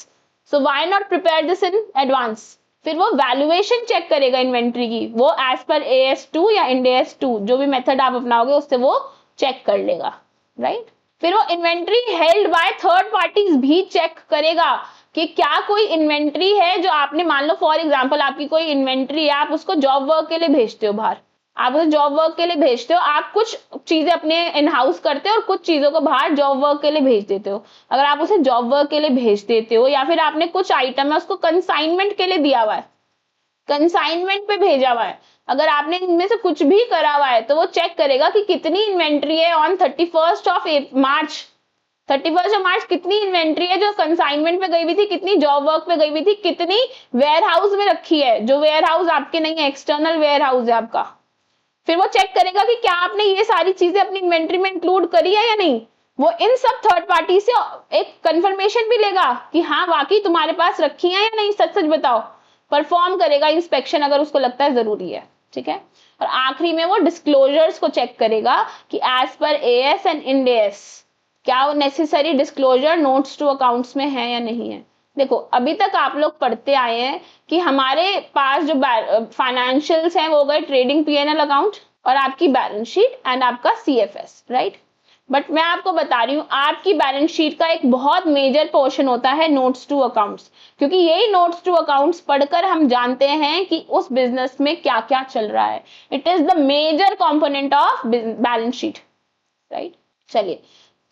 so why not prepare this in advance. फिर वो वैल्यूएशन चेक करेगा इन्वेंट्री की, वो एज पर AS2 या इंड AS 2 जो भी मेथड आप अपनाओगे उससे वो चेक कर लेगा, राइट। फिर वो inventory held by third parties भी चेक करेगा कि क्या कोई इन्वेंट्री है जो आपने, मान लो फॉर एग्जांपल आपकी कोई इन्वेंट्री है, आप उसको जॉब वर्क के लिए भेजते हो बाहर, आप उसे जॉब वर्क के लिए भेजते हो, आप कुछ चीजें अपने इन हाउस करते हो और कुछ चीजों को बाहर जॉब वर्क के लिए भेज देते हो। अगर आप उसे जॉब वर्क के लिए भेज देते हो या फिर आपने कुछ आइटम है उसको कंसाइनमेंट के लिए दिया हुआ है, कंसाइनमेंट पे भेजा हुआ है, अगर आपने इनमें से कुछ भी करा हुआ है, तो वो चेक करेगा कि कितनी इन्वेंट्री है ऑन 31 मार्च कितनी इन्वेंट्री है जो कंसाइनमेंट पे गई हुई थी, कितनी जॉब वर्क पे गई हुई थी, कितनी वेयर हाउस में रखी है, जो वेयर हाउस आपके नहीं है, एक्सटर्नल वेयर हाउस है आपका। फिर वो चेक करेगा कि क्या आपने ये सारी चीजें अपनी इन्वेंट्री में इंक्लूड करी है या नहीं। वो इन सब थर्ड पार्टी से एक कंफर्मेशन भी लेगा कि हाँ वाकई तुम्हारे पास रखी है या नहीं, सच सच बताओ। परफॉर्म करेगा इंस्पेक्शन अगर उसको लगता है जरूरी है, ठीक है। और आखिरी में वो डिस्क्लोजर्स को चेक करेगा कि as per AS and end AS क्या वो necessary disclosure notes to accounts में है या नहीं है। देखो अभी तक आप लोग पढ़ते आए हैं कि हमारे पास जो फाइनेंशियल्स हैं वो गए ट्रेडिंग P&L अकाउंट और आपकी बैलेंस शीट एंड आपका CFS, राइट। बट मैं आपको बता रही हूँ आपकी बैलेंस शीट का एक बहुत मेजर पोर्शन होता है नोट्स टू अकाउंट्स, क्योंकि यही नोट्स टू अकाउंट्स पढ़कर हम जानते हैं कि उस बिजनेस में क्या क्या चल रहा है। It is the major component of balance sheet, right. चलिए,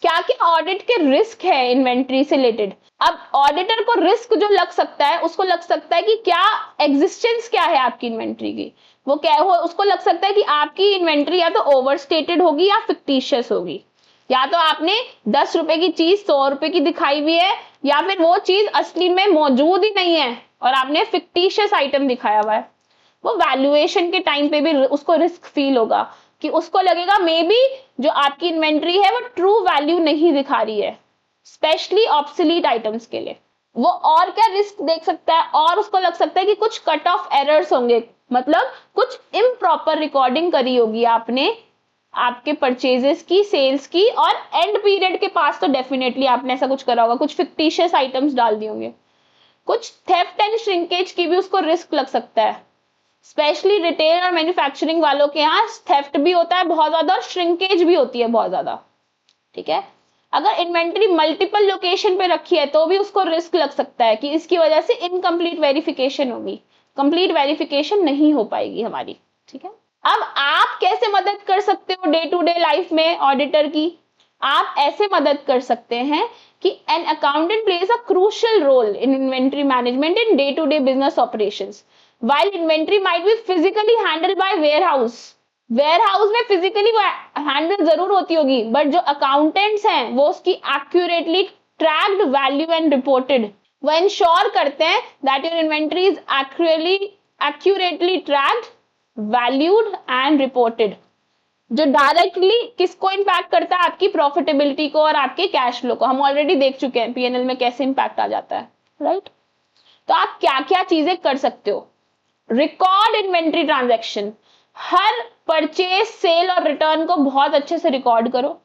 क्या क्या ऑडिट के रिस्क है इन्वेंट्री से रिलेटेड। अब ऑडिटर को रिस्क जो लग सकता है, उसको लग सकता है कि क्या एग्जिस्टेंस क्या है आपकी इन्वेंट्री की, वो क्या हो, उसको लग सकता है कि आपकी इन्वेंट्री या तो ओवरस्टेटेड होगी या फिक्टिशियस होगी, या तो आपने 10 रुपए की चीज 100 रुपए की दिखाई हुई है, या फिर वो चीज असली में मौजूद ही नहीं है और आपने फिक्टिशियस आइटम दिखाया हुआ है। वो वैल्यूएशन के टाइम पे भी उसको रिस्क फील होगा कि उसको लगेगा मे बी जो आपकी इन्वेंट्री है वो ट्रू वैल्यू नहीं दिखा रही है, स्पेशली ऑब्सोलीट आइटम्स के लिए। वो और क्या रिस्क देख सकता है, और उसको लग सकता है कि कुछ कट ऑफ एरर्स होंगे, मतलब कुछ इम्प्रॉपर रिकॉर्डिंग करी होगी आपने आपके परचेजेस की, सेल्स की, और एंड पीरियड के पास तो डेफिनेटली आपने ऐसा कुछ करा होगा, कुछ फिक्टिशियस आइटम्स डाल दिए होंगे। कुछ थेफ्ट एंड श्रिंकेज की भी उसको रिस्क लग सकता है, स्पेशली रिटेल और मैन्युफैक्चरिंग वालों के यहाँ थेफ्ट भी होता है बहुत ज्यादा और श्रिंकेज भी होती है बहुत ज्यादा, ठीक है। अगर इन्वेंट्री मल्टीपल लोकेशन पे रखी है तो भी उसको रिस्क लग सकता है कि इसकी वजह से इनकम्प्लीट वेरिफिकेशन होगी, कंप्लीट वेरिफिकेशन नहीं हो पाएगी हमारी। ठीक है, अब आप कैसे मदद कर सकते हो डे टू डे लाइफ में ऑडिटर की? आप ऐसे मदद कर सकते हैं कि an accountant plays a crucial role in inventory management in day to day business operations. While inventory might be physically handled by warehouse, warehouse में फिजिकली हैंडल जरूर होती होगी, बट जो अकाउंटेंट्स हैं वो उसकी accurately tracked, value and reported, वो ensure करते हैं that your inventory is accurately tracked, valued and reported, जो डायरेक्टली किसको इंपैक्ट करता है? आपकी प्रॉफिटेबिलिटी को और आपके कैश फ्लो को। हम ऑलरेडी देख चुके हैं पीएनएल में कैसे इंपैक्ट आ जाता है, राइट? तो आप क्या क्या चीजें कर सकते हो? रिकॉर्ड इन्वेंट्री ट्रांजैक्शन, हर परचेज, सेल और रिटर्न को बहुत अच्छे से रिकॉर्ड करो।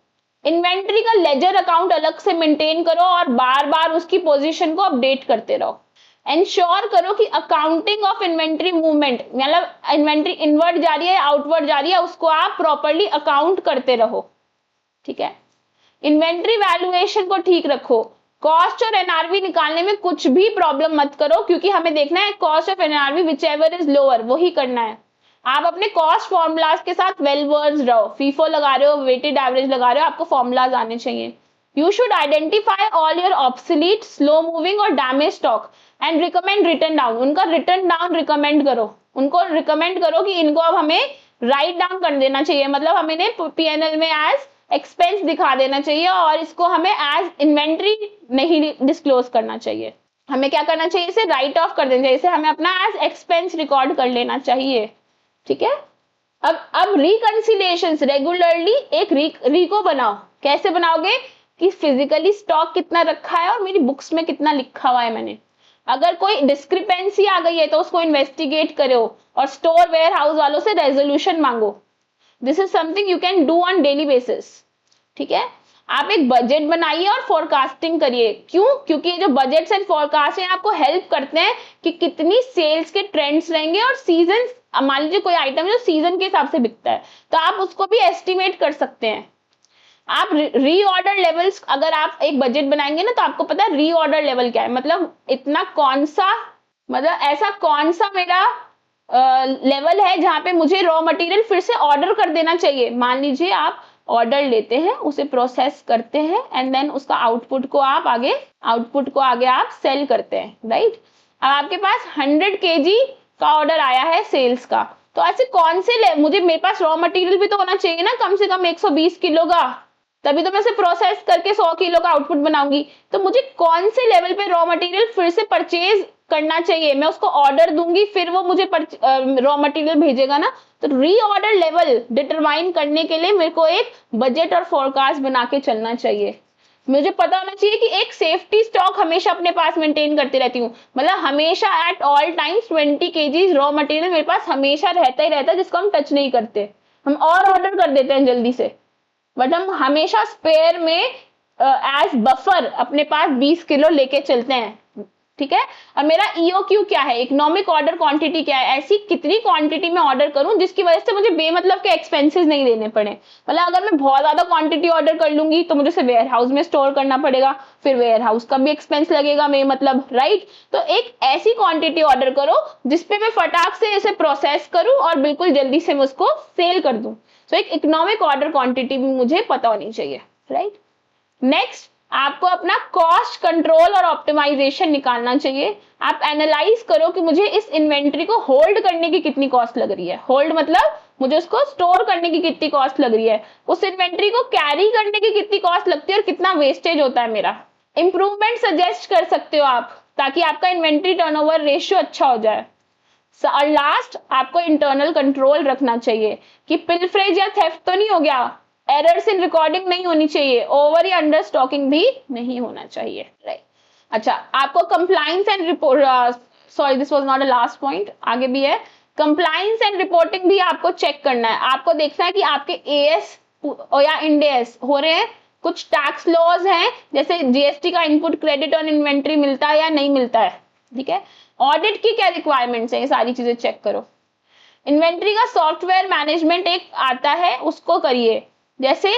इन्वेंट्री का लेजर अकाउंट अलग से मेंटेन करो और बार बार उसकी पोजीशन को अपडेट करते रहो। इंश्योर करो कि अकाउंटिंग ऑफ इन्वेंट्री मूवमेंट, मतलब इन्वेंट्री इनवर्ड जा रही है आउटवर्ड जा रही है, उसको आप प्रॉपर्ली अकाउंट करते रहो। ठीक है, इन्वेंट्री वैल्यूएशन को ठीक रखो। कॉस्ट और एनआरवी निकालने में कुछ भी प्रॉब्लम मत करो, क्योंकि हमें देखना है cost of NRV which ever is lower, वही करना है। आप अपने कॉस्ट फॉर्मूलाज के साथ वेल वर्स्ड रहो। फीफो लगा रहे हो, वेटेड एवरेज लगा रहे हो, आपको फॉर्मूलाज आने चाहिए। You should identify all your obsolete, slow moving और damaged stock and recommend return down. उनका return down recommend करो, उनको recommend करो कि इनको अब हमें write down कर देना चाहिए, मतलब हमें P&L में as expense दिखा देना चाहिए और इसको हमें as inventory नहीं disclose करना चाहिए। हमें क्या करना चाहिए? इसे write off कर देना चाहिए, इसे हमें अपना as expense record कर लेना चाहिए। ठीक है, अब reconciliations रेगुलरली एक रिको बनाओ। कैसे बनाओगे? कि फिजिकली स्टॉक कितना रखा है और मेरी बुक्स में कितना लिखा हुआ है मैंने। अगर कोई डिस्क्रिपेंसी आ गई है तो उसको इन्वेस्टिगेट करो और स्टोर वेयर हाउस वालों से रेजोल्यूशन मांगो। This is something you can do on daily basis. ठीक है, आप एक बजट बनाइए और फोरकास्टिंग करिए। क्यों? क्योंकि जो बजट्स एंड फोरकास्ट हैं आपको हेल्प करते हैं कि कितनी सेल्स के ट्रेंड्स रहेंगे और सीजन, मान लीजिए कोई आइटम है जो सीजन के हिसाब से बिकता है तो आप उसको भी एस्टिमेट कर सकते हैं। आप रीऑर्डर लेवल्स, अगर आप एक बजट बनाएंगे ना तो आपको पता है रीऑर्डर लेवल क्या है, मतलब इतना कौन सा, मतलब ऐसा कौन सा मेरा लेवल है जहां पे मुझे रॉ मटेरियल फिर से ऑर्डर कर देना चाहिए। मान लीजिए आप ऑर्डर लेते हैं, उसे प्रोसेस करते हैं एंड देन उसका आउटपुट को आगे आप सेल करते हैं, राइट? अब आपके पास 100 kg का ऑर्डर आया है सेल्स का, तो ऐसे कौन से मेरे पास रॉ मटेरियल भी तो होना चाहिए ना, कम से कम 120 किलो का, तभी तो मैं इसे प्रोसेस करके 100 किलो का आउटपुट बनाऊंगी। तो मुझे कौन से लेवल पे रॉ मटेरियल फिर से परचेज करना चाहिए, मैं उसको ऑर्डर दूंगी, फिर वो मुझे रॉ मटेरियल भेजेगा ना। तो रीऑर्डर लेवल डिटरमाइन करने के लिए मेरे को एक बजट और फोरकास्ट बना के चलना चाहिए। मुझे पता होना चाहिए कि एक सेफ्टी स्टॉक हमेशा अपने पास मेंटेन करती रहती हूँ, मतलब हमेशा at all times 20 kg raw material मेरे पास हमेशा रहता ही रहता है, जिसको हम टच नहीं करते। हम और ऑर्डर कर देते हैं जल्दी से, बट हम हमेशा स्पेयर में एज बफर अपने पास 20 किलो लेके चलते हैं। ठीक है, और मेरा EOQ क्या है, इकोनॉमिक ऑर्डर क्वांटिटी क्या है, ऐसी कितनी क्वांटिटी में ऑर्डर करूं जिसकी वजह से मुझे बेमतलब के एक्सपेंसेस नहीं देने पड़े। मतलब अगर मैं बहुत ज्यादा क्वांटिटी ऑर्डर कर लूंगी तो मुझे उसे वेयर हाउस में स्टोर करना पड़ेगा, फिर वेयर हाउस का भी एक्सपेंस लगेगा बेमतलब, राइट? तो एक ऐसी क्वांटिटी ऑर्डर करो जिसपे मैं फटाक से इसे प्रोसेस करूं और बिल्कुल जल्दी से मैं उसको सेल कर दूं। तो एक इकोनॉमिक ऑर्डर क्वांटिटी भी मुझे पता होनी चाहिए, राइट? नेक्स्ट, आपको अपना कॉस्ट कंट्रोल और ऑप्टिमाइजेशन निकालना चाहिए। आप एनालाइज करो कि मुझे इस इन्वेंट्री को होल्ड करने की कितनी कॉस्ट लग रही है। होल्ड मतलब मुझे उसको स्टोर करने की कितनी कॉस्ट लग रही है, उस इन्वेंट्री को कैरी करने की कितनी कॉस्ट लगती है और कितना वेस्टेज होता है मेरा। इंप्रूवमेंट सजेस्ट कर सकते हो आप, ताकि आपका इन्वेंट्री टर्नओवर रेशियो अच्छा हो जाए। और लास्ट, आपको इंटरनल कंट्रोल रखना चाहिए कि पिलफरेज या थेफ्ट तो नहीं हो गया, एरर्स इन रिकॉर्डिंग नहीं होनी चाहिए, ओवर या अंडर स्टॉकिंग भी नहीं होना चाहिए, राइट? अच्छा, आपको compliance and report, sorry this was not a last point, आगे भी है। कंप्लायंस एंड रिपोर्टिंग भी आपको चेक करना है। आपको देखना है कि आपके AS या इंडेस हो रहे हैं। कुछ टैक्स लॉज हैं, जैसे GST का इनपुट क्रेडिट ऑन इन्वेंट्री मिलता है या नहीं मिलता है, ठीक है? ऑडिट की क्या रिक्वायरमेंट्स है, ये सारी चीजें चेक करो। इन्वेंट्री का सॉफ्टवेयर मैनेजमेंट एक आता है, उसको करिए। जैसे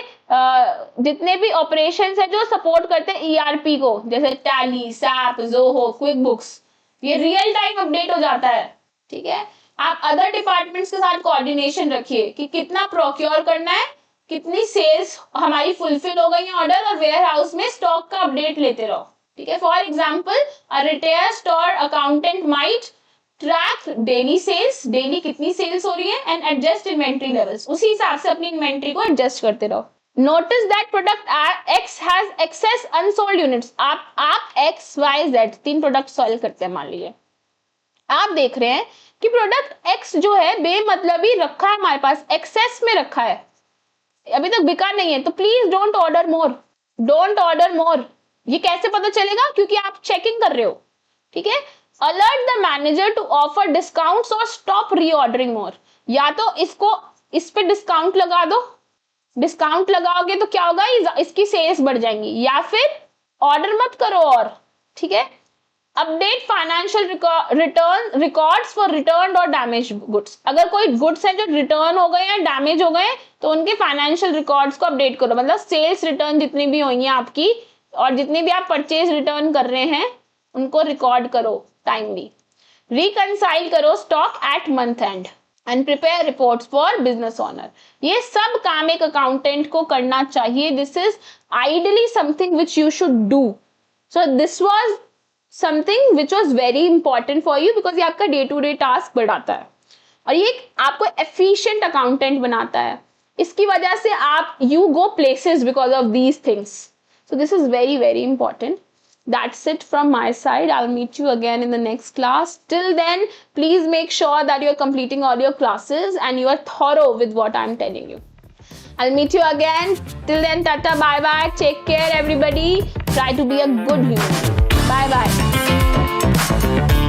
जितने भी ऑपरेशंस है जो सपोर्ट करते हैं ईआरपी को, जैसे tally, SAP, Zoho, quick books, ये रियल टाइम अपडेट हो जाता है। ठीक है, आप अदर डिपार्टमेंट्स के साथ कोऑर्डिनेशन रखिए कि कितना प्रोक्योर करना है, कितनी सेल्स हमारी फुलफिल हो गई है ऑर्डर, और वेयर हाउस में स्टॉक का अपडेट लेते रहो। ठीक है, for example a retail store accountant might track daily sales, daily कितनी सेल्स हो रही है, एंड एडजस्ट इन्वेंट्री लेवल्स, उसी हिसाब से अपनी इन्वेंट्री को एडजस्ट करते रहो। Notice that product X has excess unsold units. आप X Y Z 3 product solve करते हैं, मान लीजिए आप देख रहे हैं कि प्रोडक्ट एक्स जो है बेमतलब ही रखा है हमारे पास, एक्सेस में रखा है, अभी तक बिका नहीं है, तो please don't order more, don't order मोर। ये कैसे पता चलेगा? क्योंकि आप चेकिंग कर रहे हो। ठीक है, alert the manager to offer discounts और स्टॉप रीऑर्डरिंग मोर। या तो इस पे डिस्काउंट लगा दो, डिस्काउंट लगाओगे तो क्या होगा, इसकी सेल्स बढ़ जाएंगी, या फिर ऑर्डर मत करो और। ठीक है, update financial return records for return और डैमेज गुड्स। अगर कोई गुड्स है जो रिटर्न हो गए हैं, डैमेज हो गए हैं, तो उनके फाइनेंशियल रिकॉर्ड्स को अपडेट करो। मतलब सेल्स रिटर्न जितनी भी हुई हैं आपकी, और जितनी भी आप परचेज रिटर्न कर रहे हैं, उनको रिकॉर्ड करो टाइमली। रिकंसाइल करो stock at month and and prepare reports for business owner. ये सब काम एक अकाउंटेंट को करना चाहिए। This is ideally something which you should do. So this was something which was very important for you, because ये आपका डे टू डे टास्क बढ़ाता है और ये आपको एफिशिएंट अकाउंटेंट बनाता है। इसकी वजह से आप you go places because of these things. So this is very very important. That's it from my side. I'll meet you again in the next class. Till then, please make sure that you're completing all your classes and you are thorough with what I'm telling you. I'll meet you again. Till then, tata, bye bye. Take care, everybody. Try to be a good human. Bye bye.